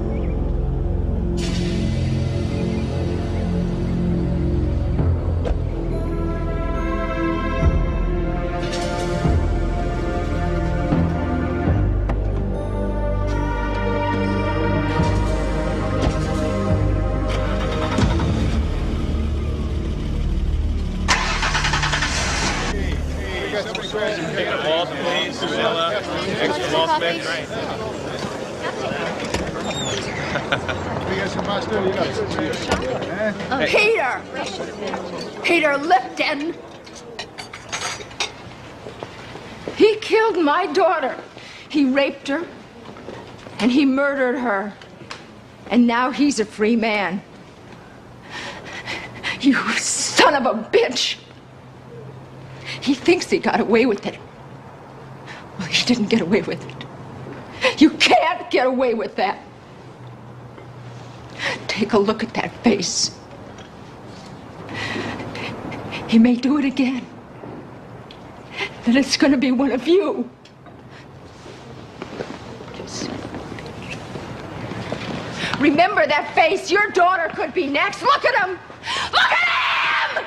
Peter Lipton! He killed my daughter. He raped her, and he murdered her. And now he's a free man. You son of a bitch! He thinks he got away with it. Well, he didn't get away with it. You can't get away with that. Take a look at that face. He may do it again. And it's going to be one of you. Remember that face. Your daughter could be next. Look at him. Look at him!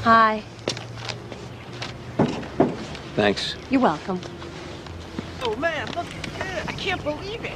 Hi. Thanks. You're welcome. Oh, man, look at this. I can't believe it.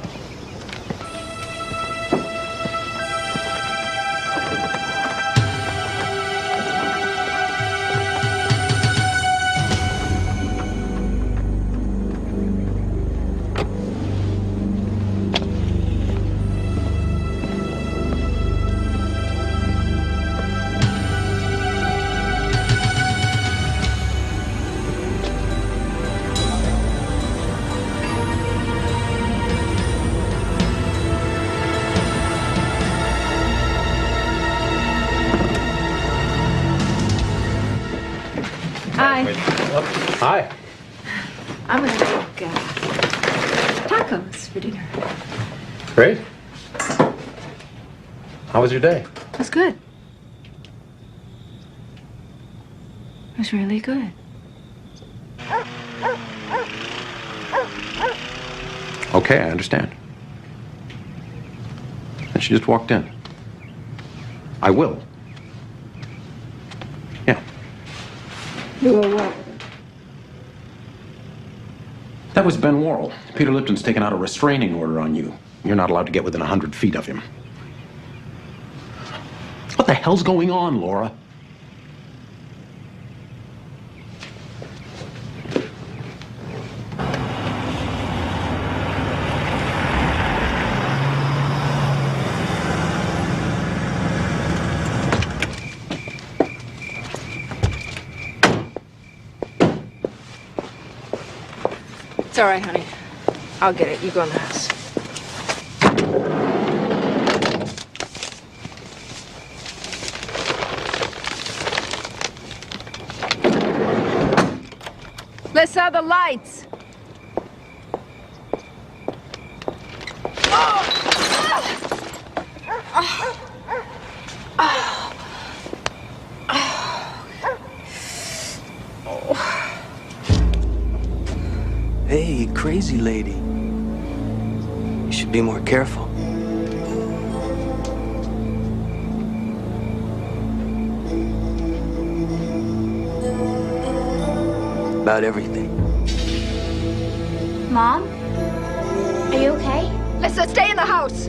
Hi. I'm gonna make tacos for dinner. Great. How was your day? It was good. It was really good. Okay, I understand. And she just walked in. I will. Yeah. You will what? That was Ben Worrell. Peter Lipton's taken out a restraining order on you. You're not allowed to get within 100 feet of him. What the hell's going on, Laura? It's all right, honey. I'll get it. You go in the house. Lissa, the lights. Hey, crazy lady. You should be more careful. About everything. Mom? Are you okay? Lissa, stay in the house.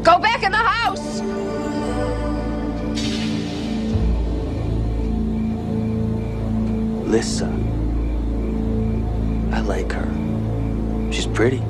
Go back in the house. Lissa. I like her. She's pretty.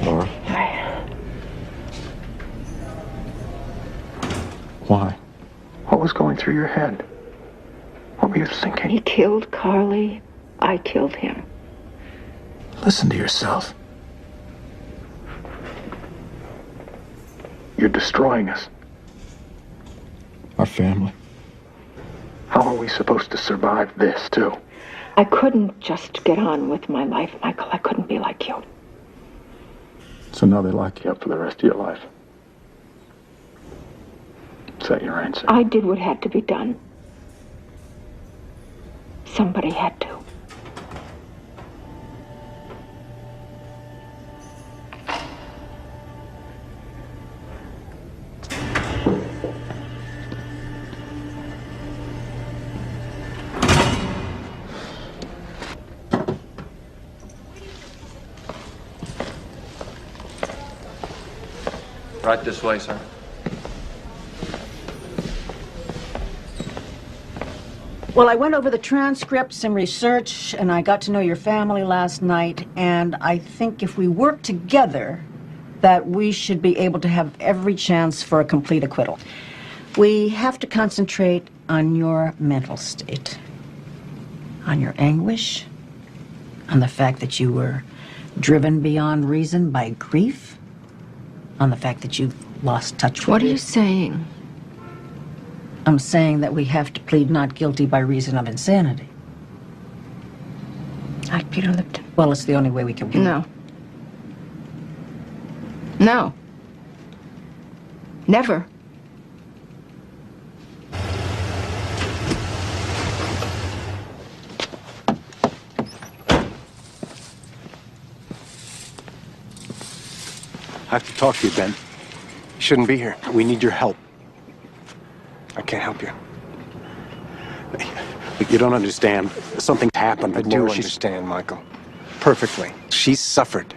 Laura? Why? What was going through your head? What were you thinking? He killed Carly. I killed him. Listen to yourself. You're destroying us. Our family. How are we supposed to survive this, too? I couldn't just get on with my life, Michael. I couldn't be like you. So now they lock you up for the rest of your life. Is that your answer? I did what had to be done. Somebody had to. Right this way, sir. Well, I went over the transcripts and research, and I got to know your family last night, and I think if we work together, that we should be able to have every chance for a complete acquittal. We have to concentrate on your mental state, on your anguish, on the fact that you were driven beyond reason by grief, on the fact that you lost touch with What are you saying? I'm saying that we have to plead not guilty by reason of insanity. I'd Peter Lipton. Well, it's the only way we can... No. No. Never. I have to talk to you, Ben. You shouldn't be here. We need your help. I can't help you. You don't understand. Something happened. I do understand, Michael. Perfectly. She's suffered.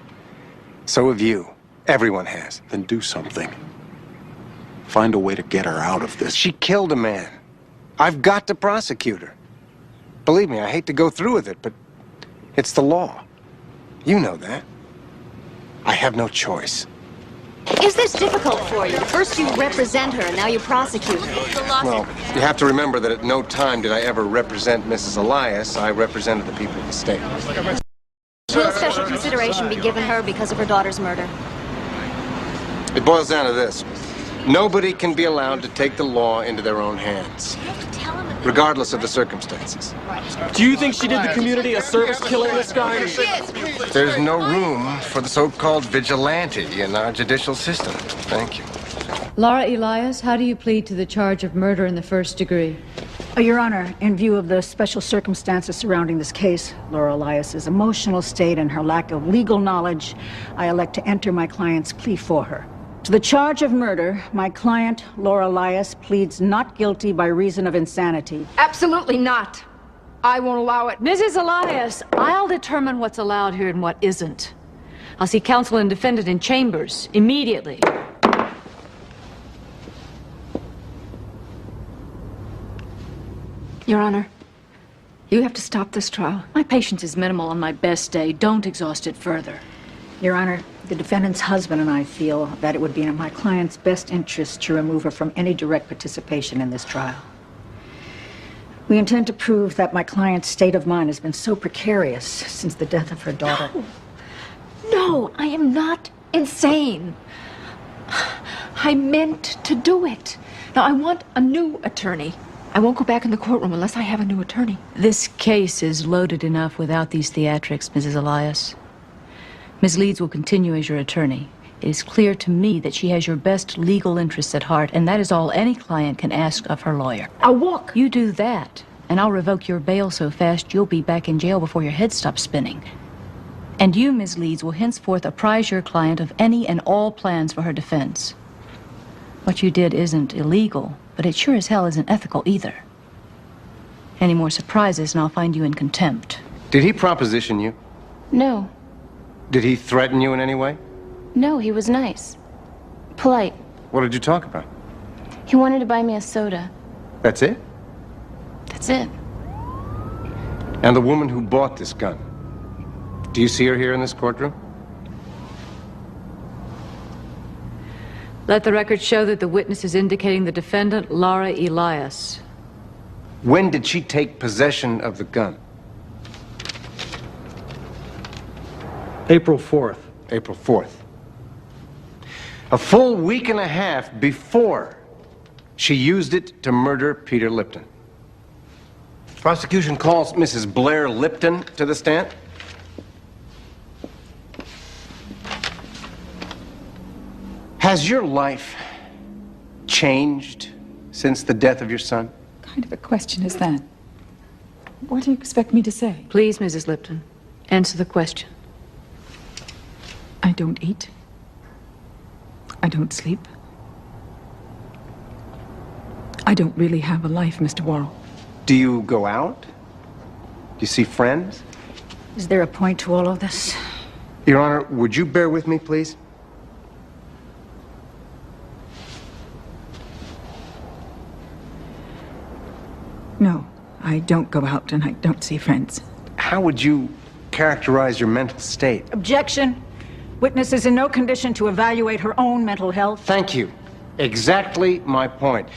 So have you. Everyone has. Then do something. Find a way to get her out of this. She killed a man. I've got to prosecute her. Believe me, I hate to go through with it, but it's the law. You know that. I have no choice. Is this difficult for you? First you represent her, and now you prosecute her. Well, you have to remember that at no time did I ever represent Mrs. Elias. I represented the people of the state. Will special consideration be given her because of her daughter's murder? It boils down to this. Nobody can be allowed to take the law into their own hands, regardless of the circumstances. Do you think she did the community a service killing this guy? There's no room for the so-called vigilante in our judicial system. Thank you. Laura Elias, how do you plead to the charge of murder in the first degree? Your Honor, in view of the special circumstances surrounding this case, Laura Elias's emotional state and her lack of legal knowledge, I elect to enter my client's plea for her. To the charge of murder, my client, Laura Elias, pleads not guilty by reason of insanity. Absolutely not. I won't allow it. Mrs. Elias, I'll determine what's allowed here and what isn't. I'll see counsel and defendant in chambers immediately. Your Honor, you have to stop this trial. My patience is minimal on my best day. Don't exhaust it further. Your Honor, the defendant's husband and I feel that it would be in my client's best interest to remove her from any direct participation in this trial. We intend to prove that my client's state of mind has been so precarious since the death of her daughter. No, I am not insane. I meant to do it. Now, I want a new attorney. I won't go back in the courtroom unless I have a new attorney. This case is loaded enough without these theatrics, Mrs. Elias. Ms. Leeds will continue as your attorney. It is clear to me that she has your best legal interests at heart, and that is all any client can ask of her lawyer. I'll walk. You do that, and I'll revoke your bail so fast you'll be back in jail before your head stops spinning. And you, Ms. Leeds, will henceforth apprise your client of any and all plans for her defense. What you did isn't illegal, but it sure as hell isn't ethical either. Any more surprises and I'll find you in contempt. Did he proposition you? No. Did he threaten you in any way? No, he was nice. Polite. What did you talk about? He wanted to buy me a soda. That's it? That's it. And the woman who bought this gun, do you see her here in this courtroom? Let the record show that the witness is indicating the defendant, Laura Elias. When did she take possession of the gun? April 4th. April 4th. A full week and a half before she used it to murder Peter Lipton. Prosecution calls Mrs. Blair Lipton to the stand. Has your life changed since the death of your son? What kind of a question is that? What do you expect me to say? Please, Mrs. Lipton, answer the question. I don't eat. I don't sleep. I don't really have a life, Mr. Worrell. Do you go out? Do you see friends? Is there a point to all of this? Your Honor, would you bear with me, please? No, I don't go out and I don't see friends. How would you characterize your mental state? Objection. Witness is in no condition to evaluate her own mental health. Thank you. Exactly my point.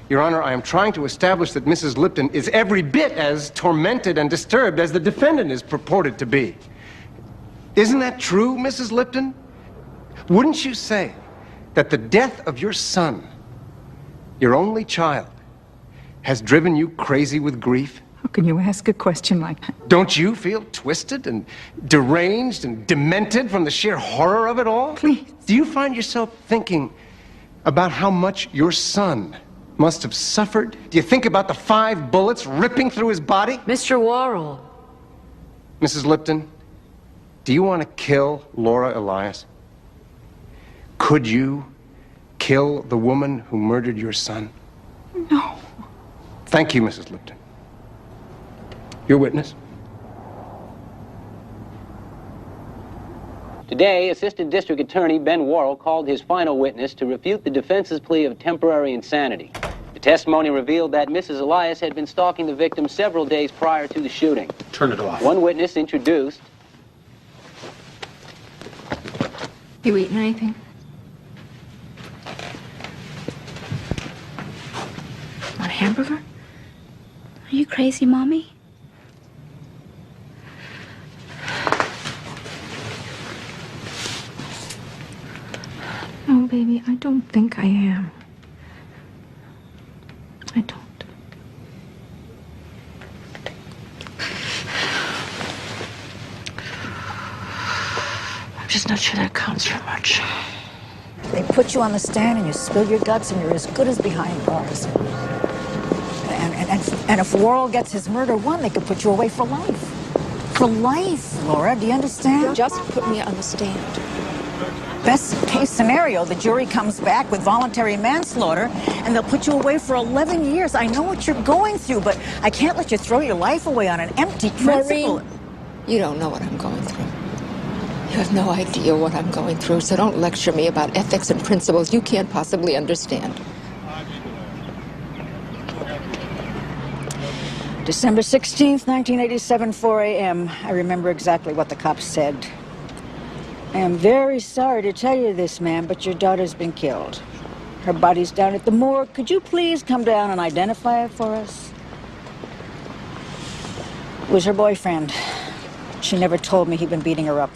Your Honor, I am trying to establish that Mrs. Lipton is every bit as tormented and disturbed as the defendant is purported to be. Isn't that true, Mrs. Lipton? Wouldn't you say that the death of your son, your only child, has driven you crazy with grief? How can you ask a question like that? Don't you feel twisted and deranged and demented from the sheer horror of it all? Please. Do you find yourself thinking about how much your son must have suffered? Do you think about the 5 bullets ripping through his body? Mr. Worrell. Mrs. Lipton, do you want to kill Laura Elias? Could you kill the woman who murdered your son? No. Thank you, Mrs. Lipton. Your witness. Today, Assistant District Attorney Ben Worrell called his final witness to refute the defense's plea of temporary insanity. The testimony revealed that Mrs. Elias had been stalking the victim several days prior to the shooting. Turn it off. One witness introduced. You eating anything? Want a hamburger? Are you crazy, Mommy? No, baby, I don't think I am. I don't. I'm just not sure that counts for much. They put you on the stand and you spill your guts and you're as good as behind bars. And if Worrell gets his murder won, they could put you away for life. For life, Laura, do you understand? Just put me on the stand. Best case scenario, the jury comes back with voluntary manslaughter and they'll put you away for 11 years. I know what you're going through, but I can't let you throw your life away on an empty principle. Maureen, you don't know what I'm going through. You have no idea what I'm going through, so don't lecture me about ethics and principles you can't possibly understand. December 16th, 1987, 4 a.m. I remember exactly what the cops said. I am very sorry to tell you this, ma'am, but your daughter's been killed. Her body's down at the morgue. Could you please come down and identify it for us? It was her boyfriend. She never told me he'd been beating her up.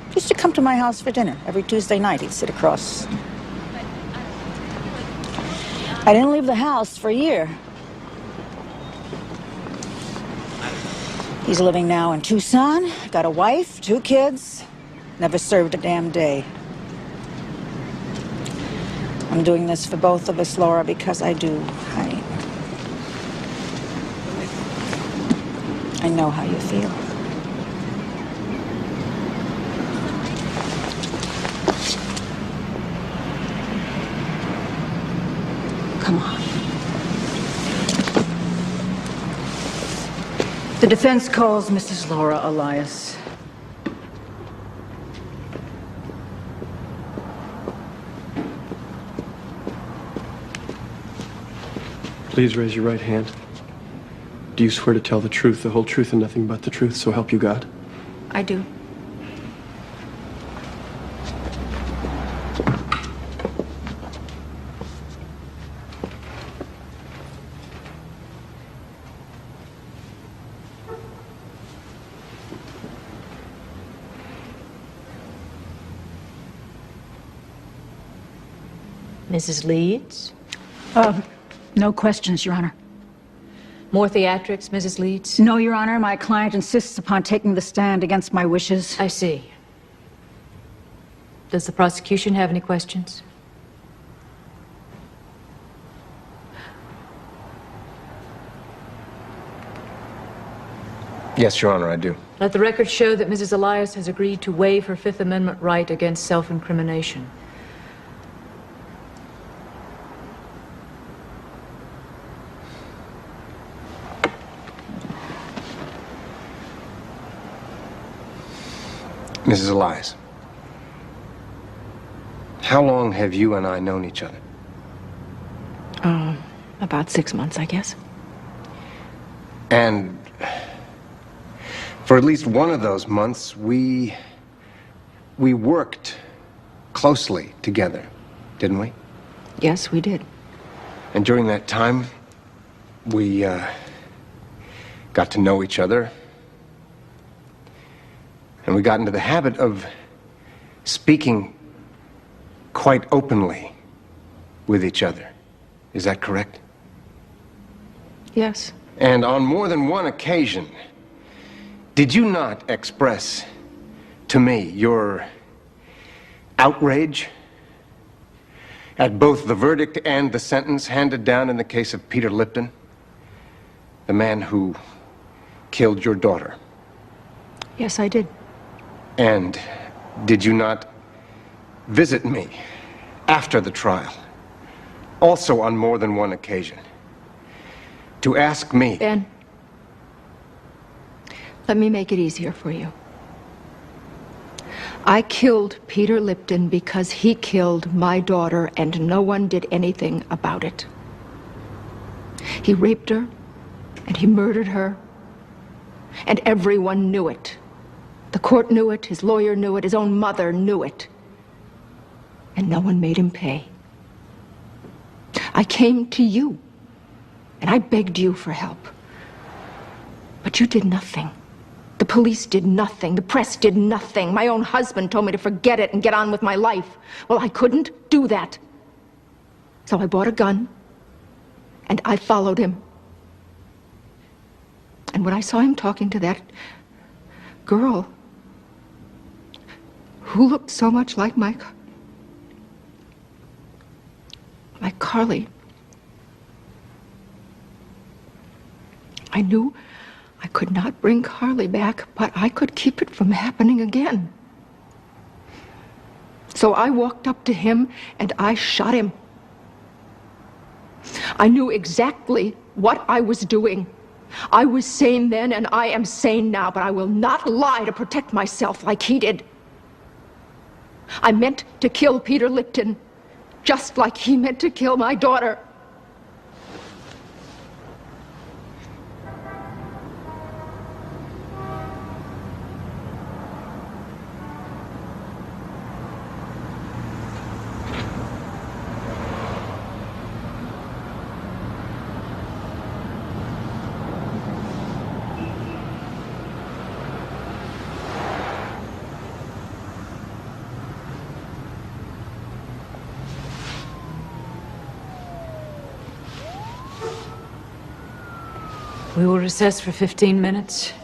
He used to come to my house for dinner every Tuesday night. He'd sit across. I didn't leave the house for a year. He's living now in Tucson, got a wife, 2 kids, never served a damn day. I'm doing this for both of us, Laura, because I do, honey. I know how you feel. Come on. The defense calls Mrs. Laura Elias. Please raise your right hand. Do you swear to tell the truth, the whole truth, and nothing but the truth, so help you God? I do. Mrs. Leeds? No questions, Your Honor. More theatrics, Mrs. Leeds? No, Your Honor. My client insists upon taking the stand against my wishes. I see. Does the prosecution have any questions? Yes, Your Honor, I do. Let the record show that Mrs. Elias has agreed to waive her Fifth Amendment right against self-incrimination. Mrs. Elias, how long have you and I known each other? About 6 months, I guess. And for at least one of those months, we worked closely together, didn't we? Yes, we did. And during that time, we got to know each other. And we got into the habit of speaking quite openly with each other. Is that correct? Yes. And on more than one occasion, did you not express to me your outrage at both the verdict and the sentence handed down in the case of Peter Lipton, the man who killed your daughter? Yes, I did. And did you not visit me after the trial, also on more than one occasion, to ask me... Ben, let me make it easier for you. I killed Peter Lipton because he killed my daughter and no one did anything about it. He raped her and he murdered her and everyone knew it. The court knew it, his lawyer knew it, his own mother knew it. And no one made him pay. I came to you, and I begged you for help. But you did nothing. The police did nothing. The press did nothing. My own husband told me to forget it and get on with my life. Well, I couldn't do that. So I bought a gun, and I followed him. And when I saw him talking to that girl who looked so much like my Carly, I knew I could not bring Carly back, but I could keep it from happening again. So I walked up to him and I shot him. I knew exactly what I was doing. I was sane then and I am sane now, but I will not lie to protect myself like he did. I meant to kill Peter Lipton, just like he meant to kill my daughter. We will recess for 15 minutes.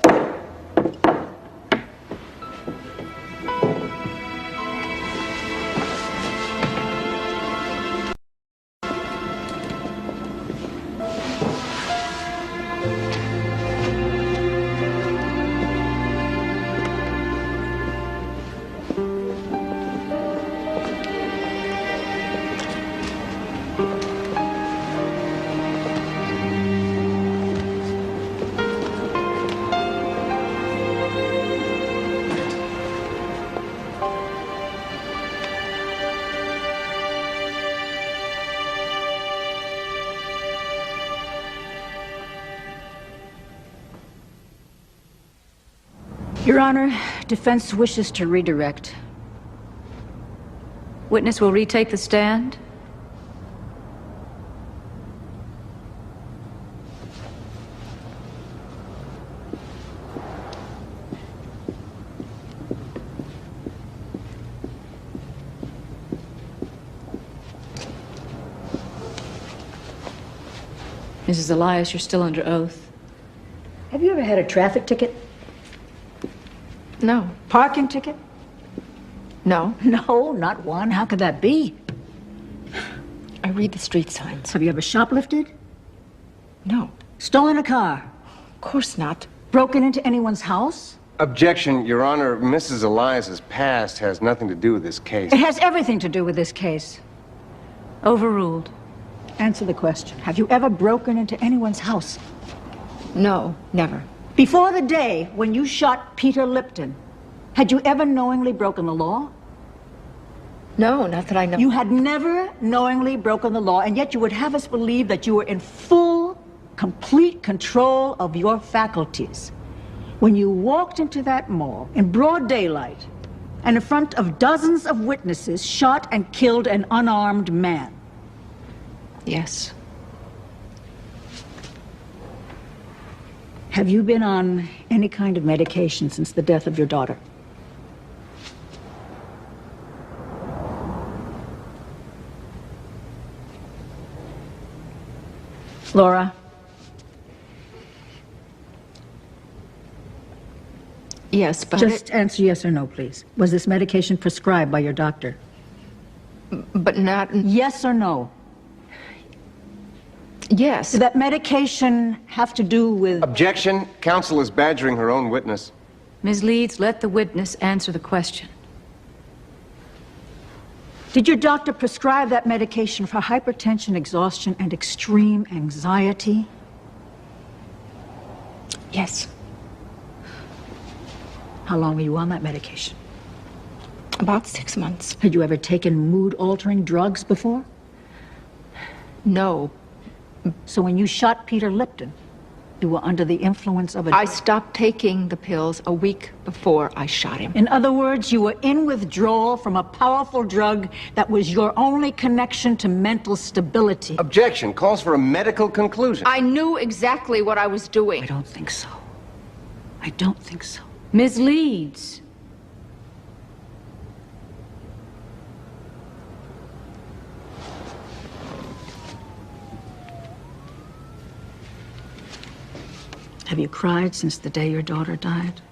Your Honor, defense wishes to redirect. Witness will retake the stand. Mrs. Elias, you're still under oath. Have you ever had a traffic ticket? No. Parking ticket? No. No, not one. How could that be? I read the street signs. Have you ever shoplifted? No. Stolen a car? Of course not. Broken into anyone's house? Objection, Your Honor. Mrs. Elias's past has nothing to do with this case. It has everything to do with this case. Overruled. Answer the question. Have you ever broken into anyone's house? No, never. Before the day when you shot Peter Lipton, had you ever knowingly broken the law? No, not that I know. You had never knowingly broken the law, and yet you would have us believe that you were in full, complete control of your faculties when you walked into that mall in broad daylight and in front of dozens of witnesses shot and killed an unarmed man. Yes. Have you been on any kind of medication since the death of your daughter? Laura? Yes, but... Just answer yes or no, please. Was this medication prescribed by your doctor? But not... Yes or no? Yes. Did that medication have to do with... Objection. Counsel is badgering her own witness. Ms. Leeds, let the witness answer the question. Did your doctor prescribe that medication for hypertension, exhaustion, and extreme anxiety? Yes. How long were you on that medication? About 6 months. Had you ever taken mood-altering drugs before? No. So when you shot Peter Lipton, you were under the influence of a... I stopped taking the pills a week before I shot him. In other words, you were in withdrawal from a powerful drug that was your only connection to mental stability. Objection. Calls for a medical conclusion. I knew exactly what I was doing. I don't think so. I don't think so. Ms. Leeds. Have you cried since the day your daughter died?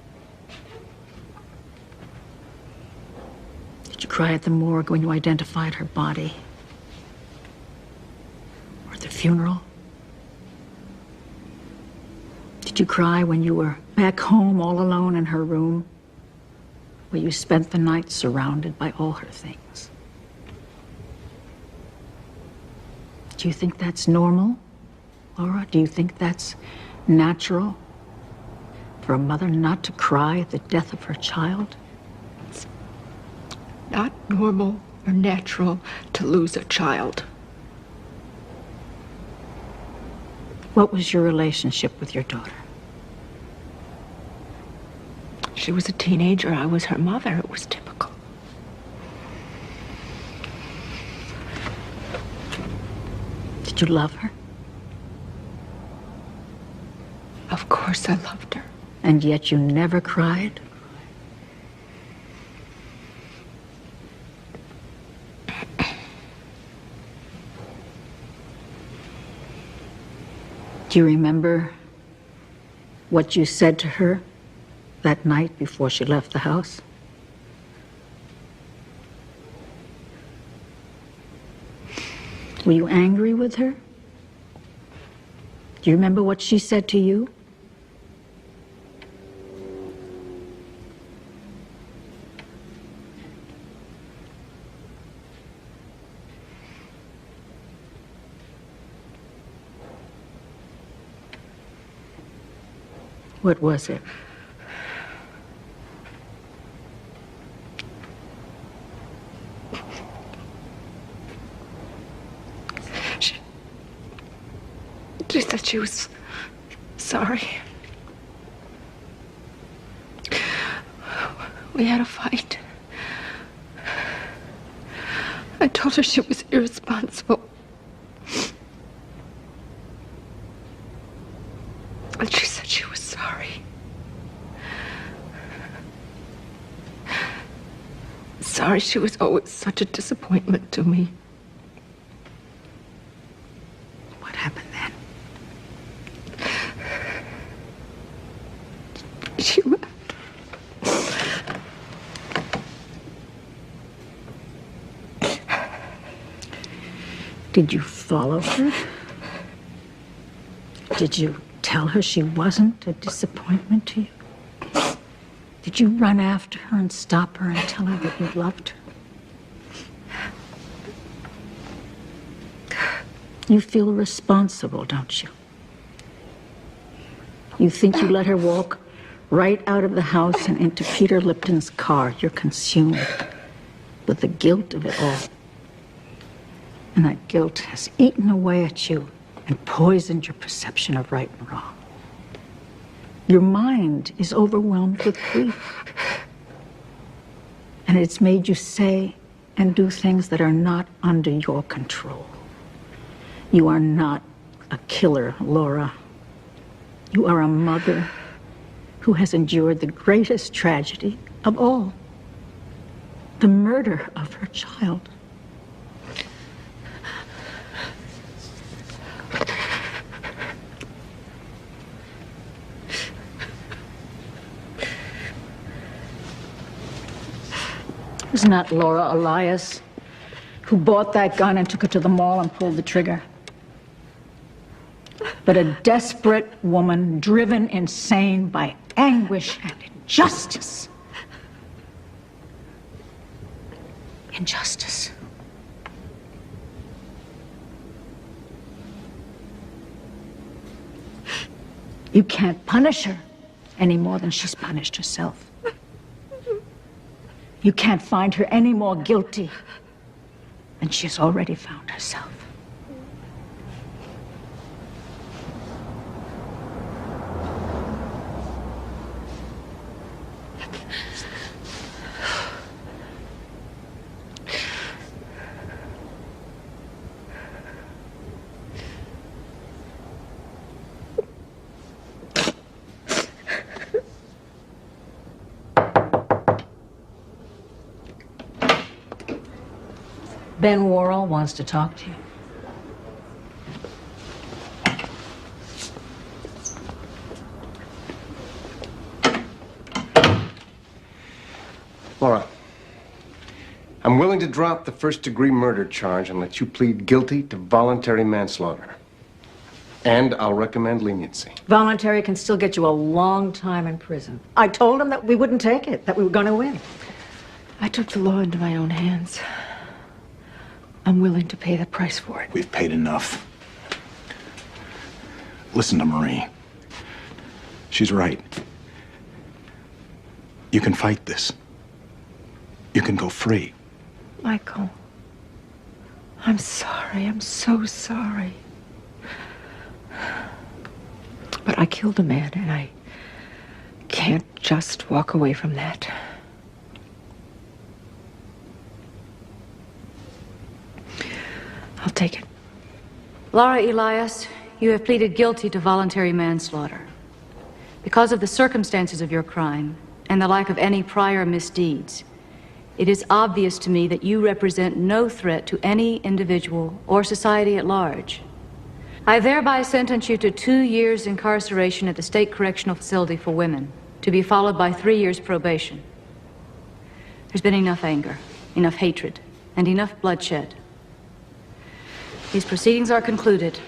Did you cry at the morgue when you identified her body? Or at the funeral? Did you cry when you were back home all alone in her room, where you spent the night surrounded by all her things? Do you think that's normal, Laura? Do you think that's natural for a mother not to cry at the death of her child? It's not normal or natural to lose a child. What was your relationship with your daughter? She was a teenager. I was her mother. It was typical. Did you love her? Of course I loved her. And yet you never cried? Do you remember what you said to her that night before she left the house? Were you angry with her? Do you remember what she said to you? What was it? She said she was sorry. We had a fight. I told her she was irresponsible. And she said she was sorry. Sorry she was always such a disappointment to me. What happened then? Did you follow her? Did you tell her she wasn't a disappointment to you? Did you run after her and stop her and tell her that you loved her? You feel responsible, don't you? You think you let her walk right out of the house and into Peter Lipton's car. You're consumed with the guilt of it all. And that guilt has eaten away at you and poisoned your perception of right and wrong. Your mind is overwhelmed with grief. And it's made you say and do things that are not under your control. You are not a killer, Laura. You are a mother who has endured the greatest tragedy of all, the murder of her child. It was not Laura Elias who bought that gun and took it to the mall and pulled the trigger, but a desperate woman driven insane by anguish and injustice. Injustice. You can't punish her any more than she's punished herself. You can't find her any more guilty than she's already found herself. Ben Worrell wants to talk to you. Laura, I'm willing to drop the first-degree murder charge and let you plead guilty to voluntary manslaughter. And I'll recommend leniency. Voluntary can still get you a long time in prison. I told him that we wouldn't take it, that we were going to win. I took the law into my own hands. I'm willing to pay the price for it. We've paid enough. Listen to Marie. She's right. You can fight this. You can go free. Michael, I'm sorry. I'm so sorry. But I killed a man, and I can't just walk away from that. I'll take it. Laura Elias, you have pleaded guilty to voluntary manslaughter. Because of the circumstances of your crime and the lack of any prior misdeeds, it is obvious to me that you represent no threat to any individual or society at large. I thereby sentence you to 2 years incarceration at the State Correctional Facility for Women, to be followed by 3 years probation. There's been enough anger, enough hatred, and enough bloodshed. These proceedings are concluded.